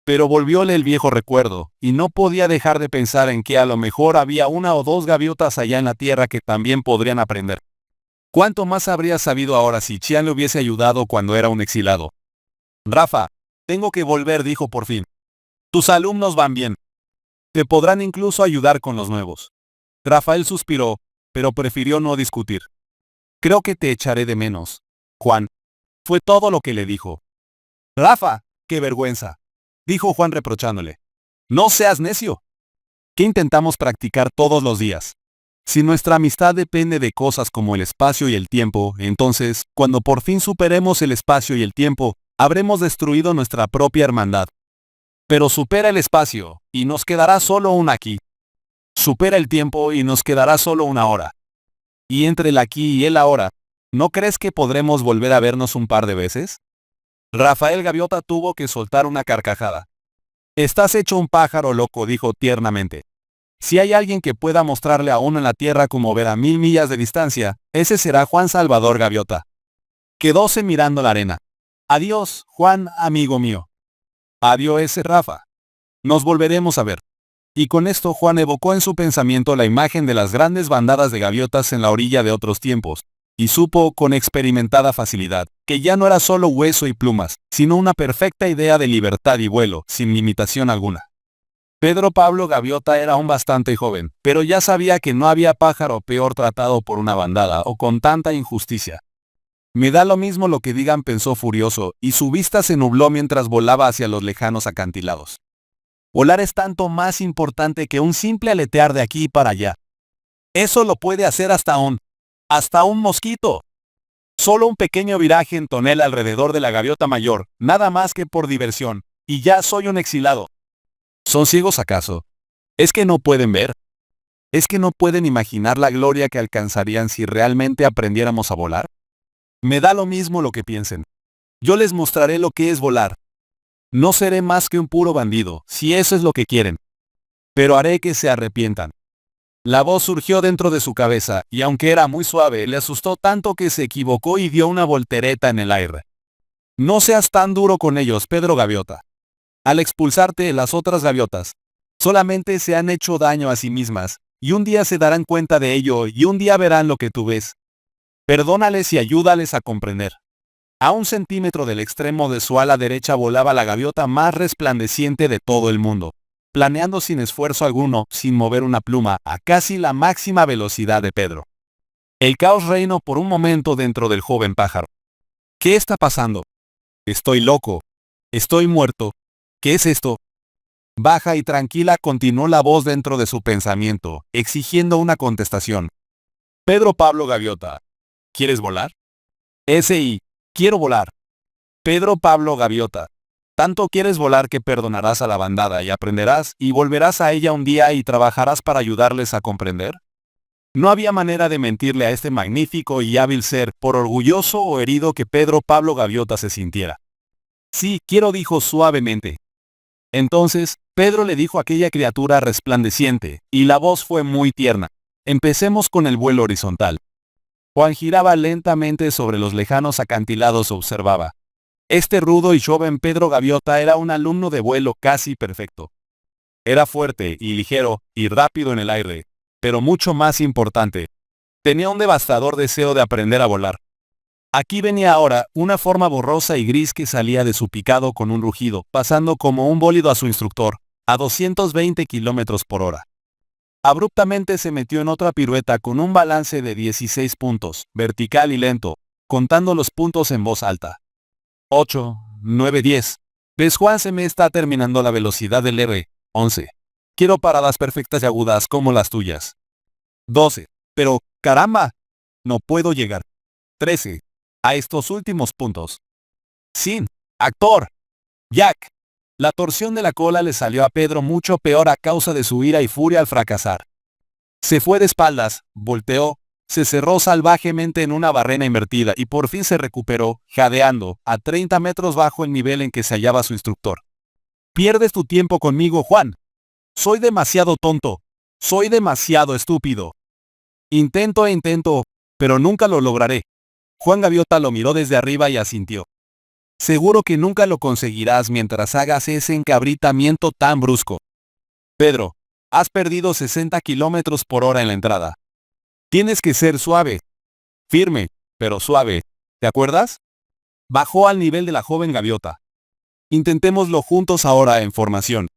Pero volvióle el viejo recuerdo, y no podía dejar de pensar en que a lo mejor había una o dos gaviotas allá en la tierra que también podrían aprender. ¿Cuánto más habría sabido ahora si Qian le hubiese ayudado cuando era un exilado? Rafa, tengo que volver, dijo por fin. Tus alumnos van bien. Te podrán incluso ayudar con los nuevos. Rafael suspiró, pero prefirió no discutir. Creo que te echaré de menos, Juan. Fue todo lo que le dijo. Rafa, qué vergüenza, dijo Juan reprochándole. No seas necio. ¿Qué intentamos practicar todos los días? Si nuestra amistad depende de cosas como el espacio y el tiempo, entonces, cuando por fin superemos el espacio y el tiempo, habremos destruido nuestra propia hermandad. Pero supera el espacio, y nos quedará solo una aquí. Supera el tiempo y nos quedará solo una hora. Y entre el aquí y el ahora, ¿no crees que podremos volver a vernos un par de veces? Rafael Gaviota tuvo que soltar una carcajada. Estás hecho un pájaro loco, dijo tiernamente. Si hay alguien que pueda mostrarle a uno en la tierra cómo ver a 1000 millas de distancia, ese será Juan Salvador Gaviota. Quedóse mirando la arena. Adiós, Juan, amigo mío. Adiós, Rafa. Nos volveremos a ver. Y con esto Juan evocó en su pensamiento la imagen de las grandes bandadas de gaviotas en la orilla de otros tiempos, Y supo, con experimentada facilidad, que ya no era solo hueso y plumas, sino una perfecta idea de libertad y vuelo, sin limitación alguna. Pedro Pablo Gaviota era aún bastante joven, pero ya sabía que no había pájaro peor tratado por una bandada o con tanta injusticia. Me da lo mismo lo que digan, pensó furioso, y su vista se nubló mientras volaba hacia los lejanos acantilados. Volar es tanto más importante que un simple aletear de aquí para allá. Eso lo puede hacer hasta un mosquito. Solo un pequeño viraje en tonel alrededor de la gaviota mayor, nada más que por diversión, y ya soy un exilado. ¿Son ciegos acaso? ¿Es que no pueden ver? ¿Es que no pueden imaginar la gloria que alcanzarían si realmente aprendiéramos a volar? Me da lo mismo lo que piensen. Yo les mostraré lo que es volar. No seré más que un puro bandido, si eso es lo que quieren. Pero haré que se arrepientan. La voz surgió dentro de su cabeza, y aunque era muy suave, le asustó tanto que se equivocó y dio una voltereta en el aire. No seas tan duro con ellos, Pedro Gaviota. Al expulsarte, las otras gaviotas solamente se han hecho daño a sí mismas, y un día se darán cuenta de ello y un día verán lo que tú ves. Perdónales y ayúdales a comprender. A 1 centímetro del extremo de su ala derecha volaba la gaviota más resplandeciente de todo el mundo, planeando sin esfuerzo alguno, sin mover una pluma, a casi la máxima velocidad de Pedro. El caos reinó por un momento dentro del joven pájaro. ¿Qué está pasando? Estoy loco. Estoy muerto. ¿Qué es esto? Baja y tranquila, continuó la voz dentro de su pensamiento, exigiendo una contestación. Pedro Pablo Gaviota. ¿Quieres volar? S.I. Quiero volar. Pedro Pablo Gaviota. Tanto quieres volar que perdonarás a la bandada y aprenderás, y volverás a ella un día y trabajarás para ayudarles a comprender. No había manera de mentirle a este magnífico y hábil ser, por orgulloso o herido que Pedro Pablo Gaviota se sintiera. Sí, quiero, dijo suavemente. Entonces, Pedro le dijo a aquella criatura resplandeciente, y la voz fue muy tierna. Empecemos con el vuelo horizontal. Juan giraba lentamente sobre los lejanos acantilados, observaba. Este rudo y joven Pedro Gaviota era un alumno de vuelo casi perfecto. Era fuerte y ligero, y rápido en el aire, pero mucho más importante, tenía un devastador deseo de aprender a volar. Aquí venía ahora una forma borrosa y gris que salía de su picado con un rugido, pasando como un bólido a su instructor, a 220 kilómetros por hora. Abruptamente se metió en otra pirueta con un balance de 16 puntos, vertical y lento, contando los puntos en voz alta. 8, 9, 10. ¿Ves, Juan? Se me está terminando la velocidad del R. 11. Quiero paradas perfectas y agudas como las tuyas. 12. Pero, caramba, no puedo llegar. 13. A estos últimos puntos. Sin. Actor. Jack. La torsión de la cola le salió a Pedro mucho peor a causa de su ira y furia al fracasar. Se fue de espaldas, volteó, se cerró salvajemente en una barrena invertida y por fin se recuperó, jadeando, a 30 metros bajo el nivel en que se hallaba su instructor. Pierdes tu tiempo conmigo, Juan. Soy demasiado tonto. Soy demasiado estúpido. Intento, pero nunca lo lograré. Juan Gaviota lo miró desde arriba y asintió. Seguro que nunca lo conseguirás mientras hagas ese encabritamiento tan brusco. Pedro, has perdido 60 kilómetros por hora en la entrada. Tienes que ser suave. Firme, pero suave. ¿Te acuerdas? Bajó al nivel de la joven gaviota. Intentémoslo juntos ahora en formación.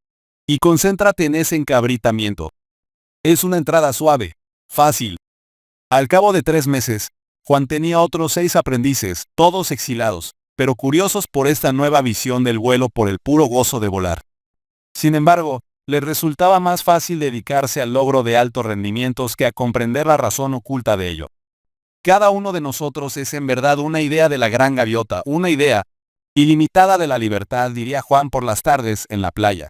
Y concéntrate en ese encabritamiento. Es una entrada suave, fácil. Al cabo de 3 meses, Juan tenía otros 6 aprendices, todos exilados, pero curiosos por esta nueva visión del vuelo por el puro gozo de volar. Sin embargo, le resultaba más fácil dedicarse al logro de altos rendimientos que a comprender la razón oculta de ello. Cada uno de nosotros es en verdad una idea de la gran gaviota, una idea ilimitada de la libertad, diría Juan por las tardes en la playa.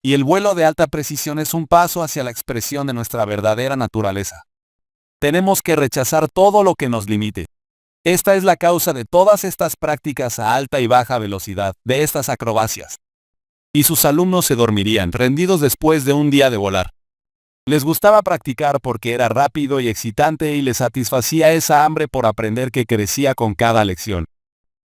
Y el vuelo de alta precisión es un paso hacia la expresión de nuestra verdadera naturaleza. Tenemos que rechazar todo lo que nos limite. Esta es la causa de todas estas prácticas a alta y baja velocidad, de estas acrobacias. Y sus alumnos se dormirían rendidos después de un día de volar. Les gustaba practicar porque era rápido y excitante y les satisfacía esa hambre por aprender que crecía con cada lección.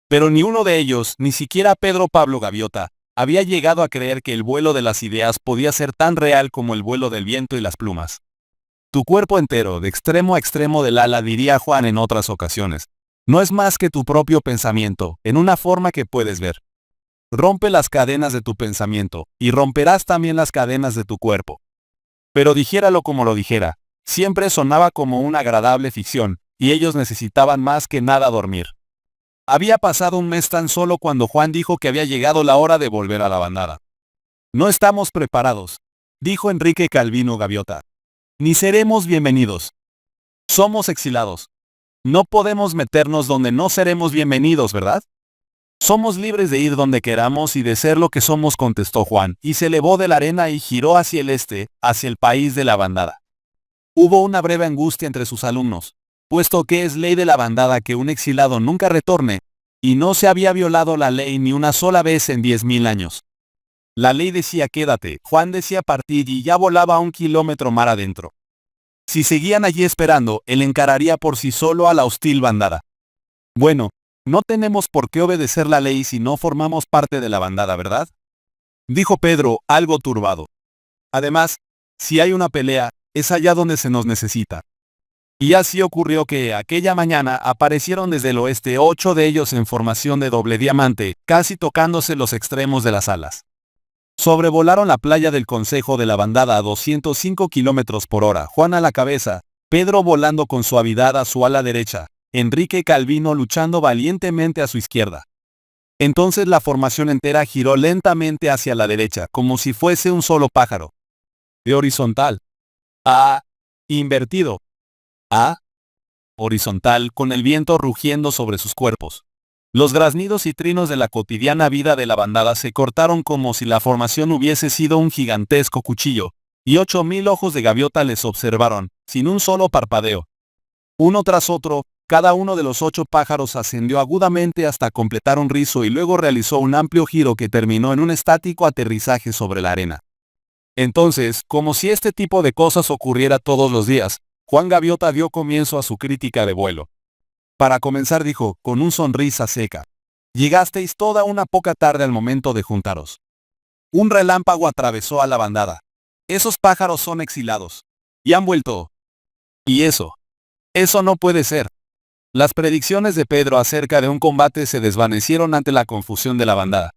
Pero ni uno de ellos, ni siquiera Pedro Pablo Gaviota, había llegado a creer que el vuelo de las ideas podía ser tan real como el vuelo del viento y las plumas. Tu cuerpo entero, de extremo a extremo del ala, diría Juan en otras ocasiones. No es más que tu propio pensamiento, en una forma que puedes ver. Rompe las cadenas de tu pensamiento, y romperás también las cadenas de tu cuerpo. Pero dijéralo como lo dijera, siempre sonaba como una agradable ficción, y ellos necesitaban más que nada dormir. Había pasado un mes tan solo cuando Juan dijo que había llegado la hora de volver a la bandada. No estamos preparados, dijo Enrique Calvino Gaviota. Ni seremos bienvenidos. Somos exilados. No podemos meternos donde no seremos bienvenidos, ¿verdad? Somos libres de ir donde queramos y de ser lo que somos, contestó Juan, y se elevó de la arena y giró hacia el este, hacia el país de la bandada. Hubo una breve angustia entre sus alumnos, puesto que es ley de la bandada que un exilado nunca retorne, y no se había violado la ley ni una sola vez en 10.000 años. La ley decía quédate, Juan decía partir y ya volaba 1 kilómetro mar adentro. Si seguían allí esperando, él encararía por sí solo a la hostil bandada. Bueno, no tenemos por qué obedecer la ley si no formamos parte de la bandada, ¿verdad? Dijo Pedro, algo turbado. Además, si hay una pelea, es allá donde se nos necesita. Y así ocurrió que aquella mañana aparecieron desde el oeste 8 de ellos en formación de doble diamante, casi tocándose los extremos de las alas. Sobrevolaron la playa del Consejo de la bandada a 205 kilómetros por hora, Juan a la cabeza, Pedro volando con suavidad a su ala derecha, Enrique Calvino luchando valientemente a su izquierda. Entonces la formación entera giró lentamente hacia la derecha, como si fuese un solo pájaro. De horizontal a invertido a horizontal, con el viento rugiendo sobre sus cuerpos. Los graznidos y trinos de la cotidiana vida de la bandada se cortaron como si la formación hubiese sido un gigantesco cuchillo, y 8.000 ojos de gaviota les observaron, sin un solo parpadeo. Uno tras otro, cada uno de los 8 pájaros ascendió agudamente hasta completar un rizo y luego realizó un amplio giro que terminó en un estático aterrizaje sobre la arena. Entonces, como si este tipo de cosas ocurriera todos los días, Juan Gaviota dio comienzo a su crítica de vuelo. Para comenzar dijo, con una sonrisa seca. Llegasteis toda una poca tarde al momento de juntaros. Un relámpago atravesó a la bandada. Esos pájaros son exilados. Y han vuelto. ¿Y eso? Eso no puede ser. Las predicciones de Pedro acerca de un combate se desvanecieron ante la confusión de la bandada.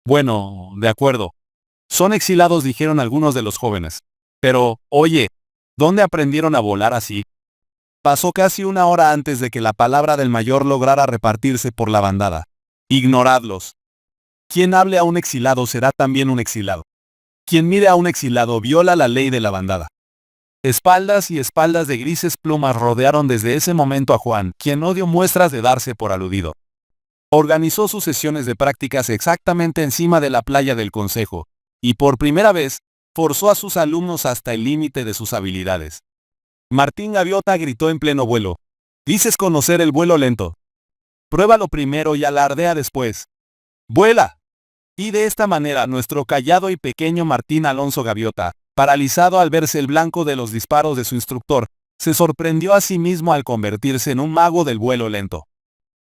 Bueno, de acuerdo. Son exilados, dijeron algunos de los jóvenes. Pero, oye, ¿dónde aprendieron a volar así? Pasó casi una hora antes de que la palabra del mayor lograra repartirse por la bandada. Ignoradlos. Quien hable a un exilado será también un exilado. Quien mire a un exilado viola la ley de la bandada. Espaldas y espaldas de grises plumas rodearon desde ese momento a Juan, quien no dio muestras de darse por aludido. Organizó sus sesiones de prácticas exactamente encima de la playa del Consejo, y por primera vez, forzó a sus alumnos hasta el límite de sus habilidades. Martín Gaviota gritó en pleno vuelo. Dices conocer el vuelo lento. Pruébalo primero y alardea después. ¡Vuela! Y de esta manera nuestro callado y pequeño Martín Alonso Gaviota, paralizado al verse el blanco de los disparos de su instructor, se sorprendió a sí mismo al convertirse en un mago del vuelo lento.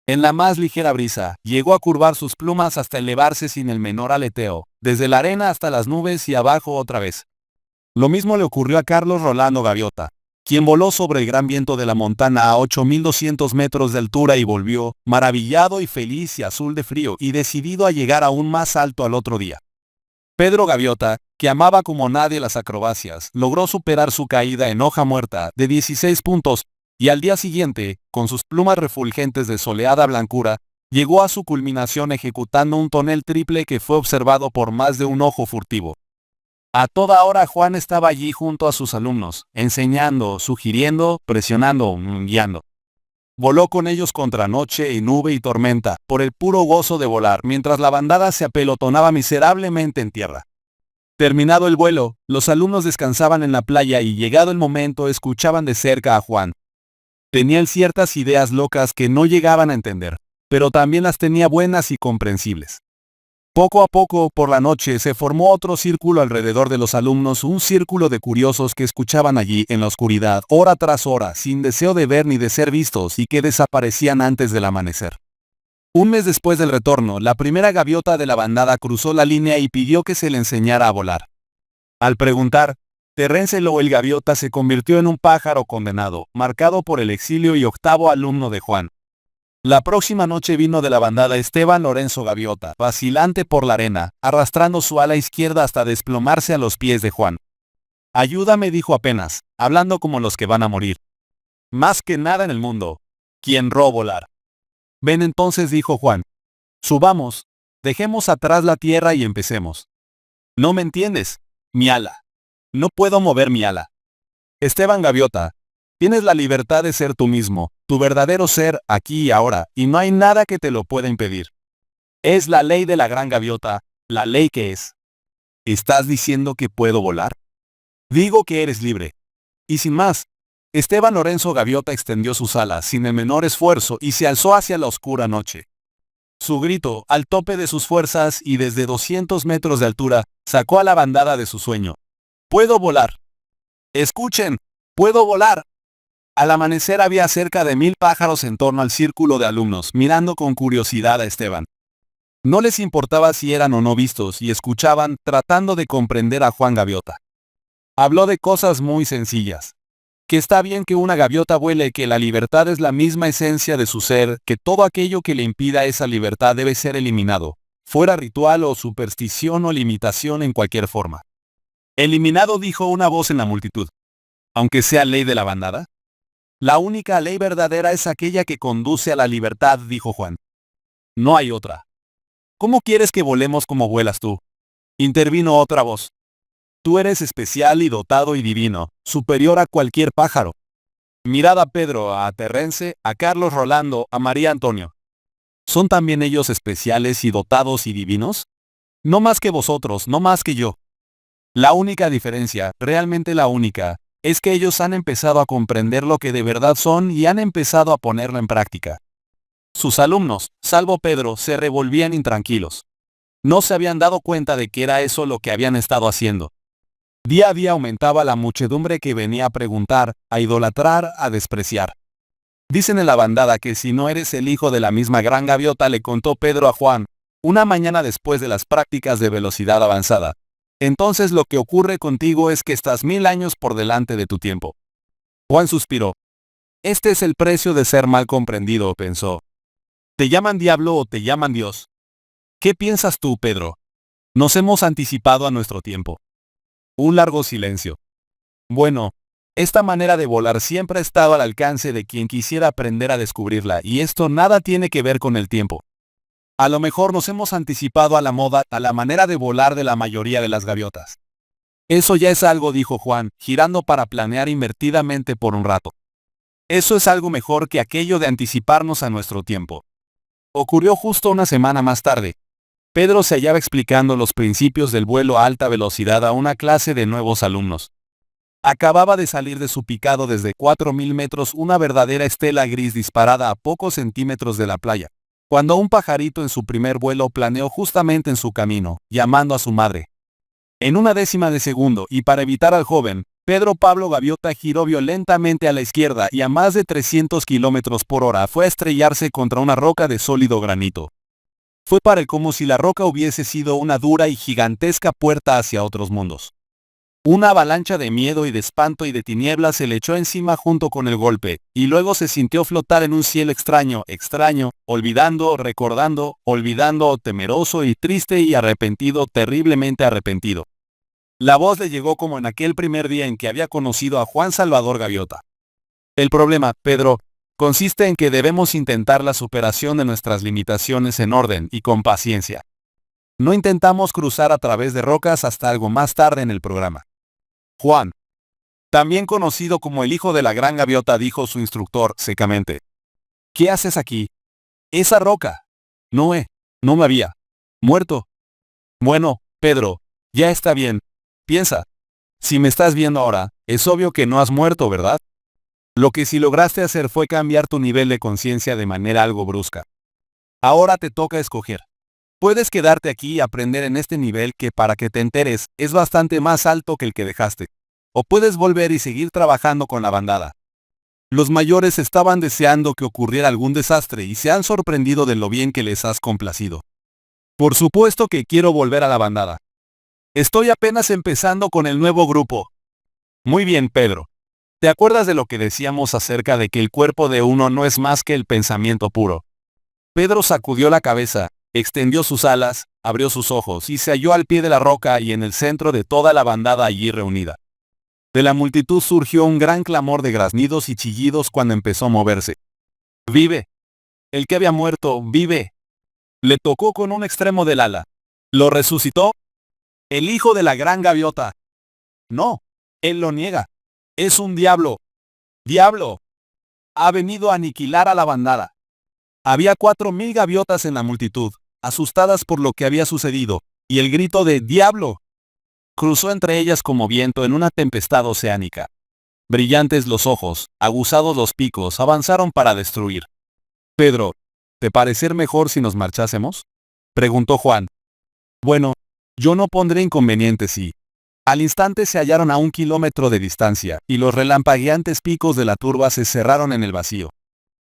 En la más ligera brisa, llegó a curvar sus plumas hasta elevarse sin el menor aleteo, desde la arena hasta las nubes y abajo otra vez. Lo mismo le ocurrió a Carlos Rolando Gaviota, quien voló sobre el gran viento de la montana a 8.200 metros de altura y volvió, maravillado y feliz y azul de frío y decidido a llegar aún más alto al otro día. Pedro Gaviota, que amaba como nadie las acrobacias, logró superar su caída en hoja muerta de 16 puntos, y al día siguiente, con sus plumas refulgentes de soleada blancura, llegó a su culminación ejecutando un tonel triple que fue observado por más de un ojo furtivo. A toda hora Juan estaba allí junto a sus alumnos, enseñando, sugiriendo, presionando, guiando. Voló con ellos contra noche y nube y tormenta, por el puro gozo de volar, mientras la bandada se apelotonaba miserablemente en tierra. Terminado el vuelo, los alumnos descansaban en la playa y llegado el momento escuchaban de cerca a Juan. Tenía él ciertas ideas locas que no llegaban a entender, pero también las tenía buenas y comprensibles. Poco a poco, por la noche, se formó otro círculo alrededor de los alumnos, un círculo de curiosos que escuchaban allí en la oscuridad, hora tras hora, sin deseo de ver ni de ser vistos y que desaparecían antes del amanecer. Un mes después del retorno, la primera gaviota de la bandada cruzó la línea y pidió que se le enseñara a volar. Al preguntar, Terrence Lowe el gaviota se convirtió en un pájaro condenado, marcado por el exilio y octavo alumno de Juan. La próxima noche vino de la bandada Esteban Lorenzo Gaviota, vacilante por la arena, arrastrando su ala izquierda hasta desplomarse a los pies de Juan. Ayúdame, dijo apenas, hablando como los que van a morir. Más que nada en el mundo. Quiero volar. Ven entonces, dijo Juan. Subamos, dejemos atrás la tierra y empecemos. No me entiendes. Mi ala. No puedo mover mi ala. Esteban Gaviota, tienes la libertad de ser tú mismo, tu verdadero ser, aquí y ahora, y no hay nada que te lo pueda impedir. Es la ley de la gran gaviota, la ley que es. ¿Estás diciendo que puedo volar? Digo que eres libre. Y sin más, Esteban Lorenzo Gaviota extendió sus alas sin el menor esfuerzo y se alzó hacia la oscura noche. Su grito, al tope de sus fuerzas y desde 200 metros de altura, sacó a la bandada de su sueño. ¡Puedo volar! ¡Escuchen! ¡Puedo volar! Al amanecer había cerca de 1000 pájaros en torno al círculo de alumnos, mirando con curiosidad a Esteban. No les importaba si eran o no vistos y escuchaban, tratando de comprender a Juan Gaviota. Habló de cosas muy sencillas. Que está bien que una gaviota vuele, que la libertad es la misma esencia de su ser, que todo aquello que le impida esa libertad debe ser eliminado, fuera ritual o superstición o limitación en cualquier forma. Eliminado, dijo una voz en la multitud. Aunque sea ley de la bandada. La única ley verdadera es aquella que conduce a la libertad, dijo Juan. No hay otra. ¿Cómo quieres que volemos como vuelas tú? Intervino otra voz. Tú eres especial y dotado y divino, superior a cualquier pájaro. Mirad a Pedro, a Terrence, a Carlos Rolando, a María Antonio. ¿Son también ellos especiales y dotados y divinos? No más que vosotros, no más que yo. La única diferencia, realmente la única, es que ellos han empezado a comprender lo que de verdad son y han empezado a ponerlo en práctica. Sus alumnos, salvo Pedro, se revolvían intranquilos. No se habían dado cuenta de que era eso lo que habían estado haciendo. Día a día aumentaba la muchedumbre que venía a preguntar, a idolatrar, a despreciar. Dicen en la bandada que si no eres el hijo de la misma gran gaviota, le contó Pedro a Juan, una mañana después de las prácticas de velocidad avanzada. Entonces lo que ocurre contigo es que estás 1000 años por delante de tu tiempo. Juan suspiró. Este es el precio de ser mal comprendido, pensó. ¿Te llaman diablo o te llaman Dios? ¿Qué piensas tú, Pedro? Nos hemos anticipado a nuestro tiempo. Un largo silencio. Bueno, esta manera de volar siempre ha estado al alcance de quien quisiera aprender a descubrirla, y esto nada tiene que ver con el tiempo. A lo mejor nos hemos anticipado a la moda, a la manera de volar de la mayoría de las gaviotas. Eso ya es algo, dijo Juan, girando para planear invertidamente por un rato. Eso es algo mejor que aquello de anticiparnos a nuestro tiempo. Ocurrió justo una semana más tarde. Pedro se hallaba explicando los principios del vuelo a alta velocidad a una clase de nuevos alumnos. Acababa de salir de su picado desde 4000 metros, una verdadera estela gris disparada a pocos centímetros de la playa, cuando un pajarito en su primer vuelo planeó justamente en su camino, llamando a su madre. En una décima de segundo, y para evitar al joven, Pedro Pablo Gaviota giró violentamente a la izquierda y a más de 300 kilómetros por hora fue a estrellarse contra una roca de sólido granito. Fue para él como si la roca hubiese sido una dura y gigantesca puerta hacia otros mundos. Una avalancha de miedo y de espanto y de tinieblas se le echó encima junto con el golpe, y luego se sintió flotar en un cielo extraño, olvidando, recordando, olvidando, temeroso y triste y arrepentido, terriblemente arrepentido. La voz le llegó como en aquel primer día en que había conocido a Juan Salvador Gaviota. El problema, Pedro, consiste en que debemos intentar la superación de nuestras limitaciones en orden y con paciencia. No intentamos cruzar a través de rocas hasta algo más tarde en el programa. Juan, también conocido como el hijo de la gran gaviota, dijo su instructor secamente. ¿Qué haces aquí? Esa roca. No me había muerto. Bueno, Pedro, ya está bien. Piensa. Si me estás viendo ahora, es obvio que no has muerto, ¿verdad? Lo que sí lograste hacer fue cambiar tu nivel de conciencia de manera algo brusca. Ahora te toca escoger. Puedes quedarte aquí y aprender en este nivel que, para que te enteres, es bastante más alto que el que dejaste. O puedes volver y seguir trabajando con la bandada. Los mayores estaban deseando que ocurriera algún desastre y se han sorprendido de lo bien que les has complacido. Por supuesto que quiero volver a la bandada. Estoy apenas empezando con el nuevo grupo. Muy bien, Pedro. ¿Te acuerdas de lo que decíamos acerca de que el cuerpo de uno no es más que el pensamiento puro? Pedro sacudió la cabeza, extendió sus alas, abrió sus ojos y se halló al pie de la roca y en el centro de toda la bandada allí reunida. De la multitud surgió un gran clamor de graznidos y chillidos cuando empezó a moverse. ¡Vive! El que había muerto, vive. Le tocó con un extremo del ala. ¿Lo resucitó? El hijo de la gran gaviota. No, él lo niega. Es un diablo. ¡Diablo! Ha venido a aniquilar a la bandada. Había 4,000 gaviotas en la multitud, asustadas por lo que había sucedido, y el grito de ¡Diablo! Cruzó entre ellas como viento en una tempestad oceánica. Brillantes los ojos, aguzados los picos, avanzaron para destruir. Pedro, ¿te parecer mejor si nos marchásemos? Preguntó Juan. Bueno, yo no pondré inconveniente si. Al instante se hallaron a 1 kilómetro de distancia, y los relampagueantes picos de la turba se cerraron en el vacío.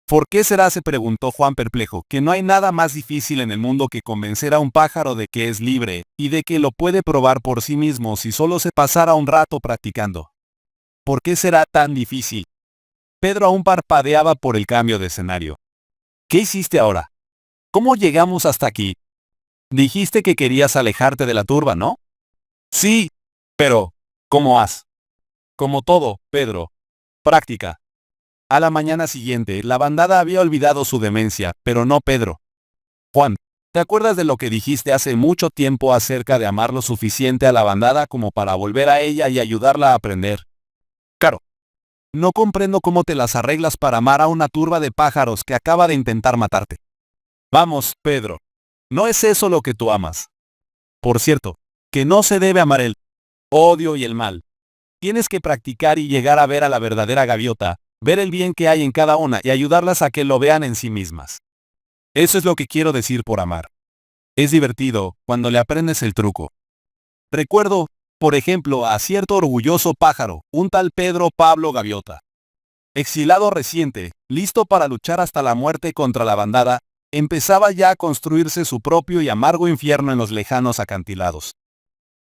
¿Por qué será? Se preguntó Juan perplejo, que no hay nada más difícil en el mundo que convencer a un pájaro de que es libre, y de que lo puede probar por sí mismo si solo se pasara un rato practicando. ¿Por qué será tan difícil? Pedro aún parpadeaba por el cambio de escenario. ¿Qué hiciste ahora? ¿Cómo llegamos hasta aquí? Dijiste que querías alejarte de la turba, ¿no? Sí, pero, ¿cómo has? Como todo, Pedro. Práctica. A la mañana siguiente, la bandada había olvidado su demencia, pero no Pedro. Juan, ¿te acuerdas de lo que dijiste hace mucho tiempo acerca de amar lo suficiente a la bandada como para volver a ella y ayudarla a aprender? Claro. No comprendo cómo te las arreglas para amar a una turba de pájaros que acaba de intentar matarte. Vamos, Pedro. No es eso lo que tú amas. Por cierto, que no se debe amar el odio y el mal. Tienes que practicar y llegar a ver a la verdadera gaviota, ver el bien que hay en cada una y ayudarlas a que lo vean en sí mismas. Eso es lo que quiero decir por amar. Es divertido, cuando le aprendes el truco. Recuerdo, por ejemplo, a cierto orgulloso pájaro, un tal Pedro Pablo Gaviota. Exilado reciente, listo para luchar hasta la muerte contra la bandada, empezaba ya a construirse su propio y amargo infierno en los lejanos acantilados.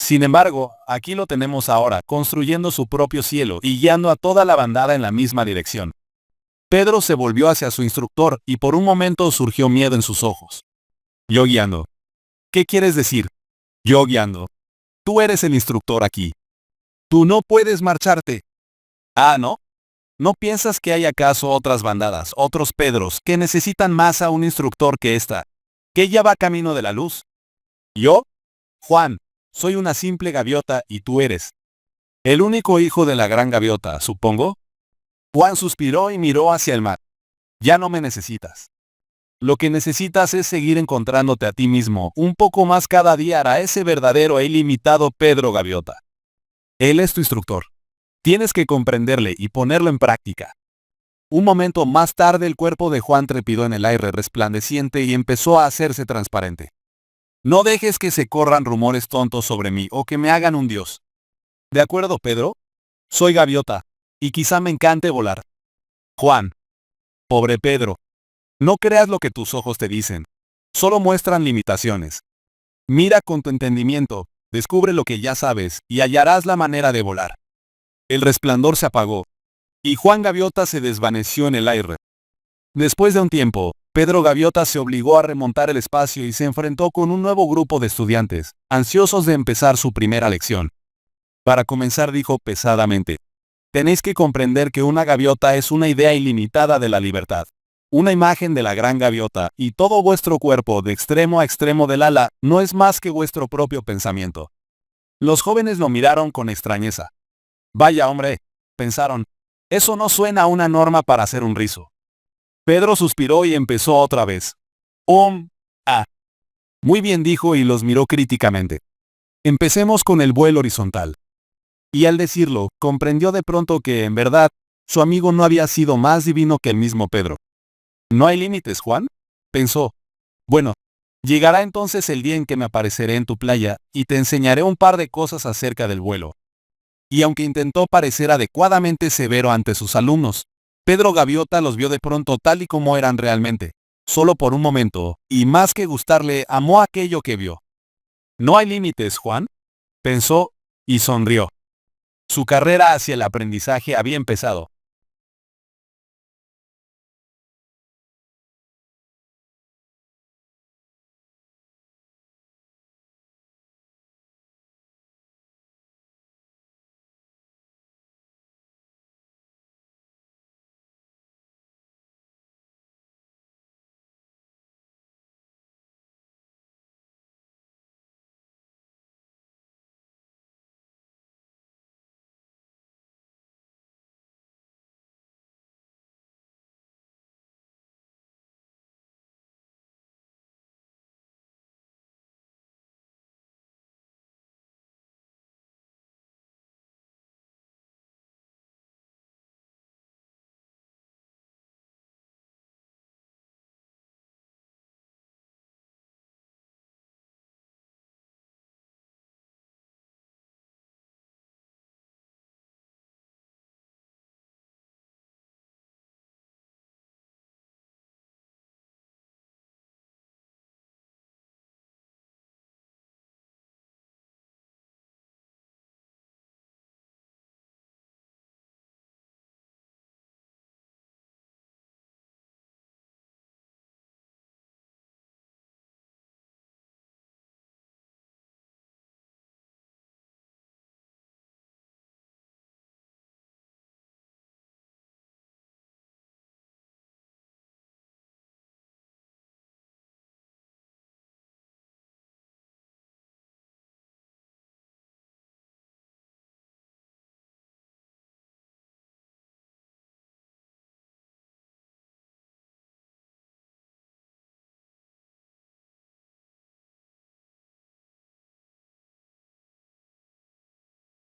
Sin embargo, aquí lo tenemos ahora, construyendo su propio cielo y guiando a toda la bandada en la misma dirección. Pedro se volvió hacia su instructor y por un momento surgió miedo en sus ojos. Yo guiando. ¿Qué quieres decir? Yo guiando. Tú eres el instructor aquí. Tú no puedes marcharte. Ah, ¿no? ¿No piensas que hay acaso otras bandadas, otros Pedros, que necesitan más a un instructor que esta? ¿Que ya va camino de la luz? ¿Yo? Juan, soy una simple gaviota y tú eres el único hijo de la gran gaviota, supongo. Juan suspiró y miró hacia el mar. Ya no me necesitas. Lo que necesitas es seguir encontrándote a ti mismo, un poco más cada día hará ese verdadero e ilimitado Pedro Gaviota. Él es tu instructor. Tienes que comprenderle y ponerlo en práctica. Un momento más tarde el cuerpo de Juan trepidó en el aire resplandeciente y empezó a hacerse transparente. No dejes que se corran rumores tontos sobre mí o que me hagan un dios. ¿De acuerdo, Pedro? Soy gaviota, y quizá me encante volar. Juan. Pobre Pedro. No creas lo que tus ojos te dicen. Solo muestran limitaciones. Mira con tu entendimiento, descubre lo que ya sabes, y hallarás la manera de volar. El resplandor se apagó, y Juan Gaviota se desvaneció en el aire. Después de un tiempo, Pedro Gaviota se obligó a remontar el espacio y se enfrentó con un nuevo grupo de estudiantes, ansiosos de empezar su primera lección. Para comenzar dijo pesadamente: tenéis que comprender que una gaviota es una idea ilimitada de la libertad. Una imagen de la gran gaviota, y todo vuestro cuerpo de extremo a extremo del ala, no es más que vuestro propio pensamiento. Los jóvenes lo miraron con extrañeza. Vaya hombre, pensaron, eso no suena a una norma para hacer un rizo. Pedro suspiró y empezó otra vez. Ah. Muy bien dijo y los miró críticamente. Empecemos con el vuelo horizontal. Y al decirlo, comprendió de pronto que, en verdad, su amigo no había sido más divino que el mismo Pedro. ¿No hay límites, Juan? Pensó. Bueno, llegará entonces el día en que me apareceré en tu playa, y te enseñaré un par de cosas acerca del vuelo. Y aunque intentó parecer adecuadamente severo ante sus alumnos, Pedro Gaviota los vio de pronto tal y como eran realmente. Solo por un momento, y más que gustarle, amó aquello que vio. ¿No hay límites, Juan? Pensó, y sonrió. Su carrera hacia el aprendizaje había empezado.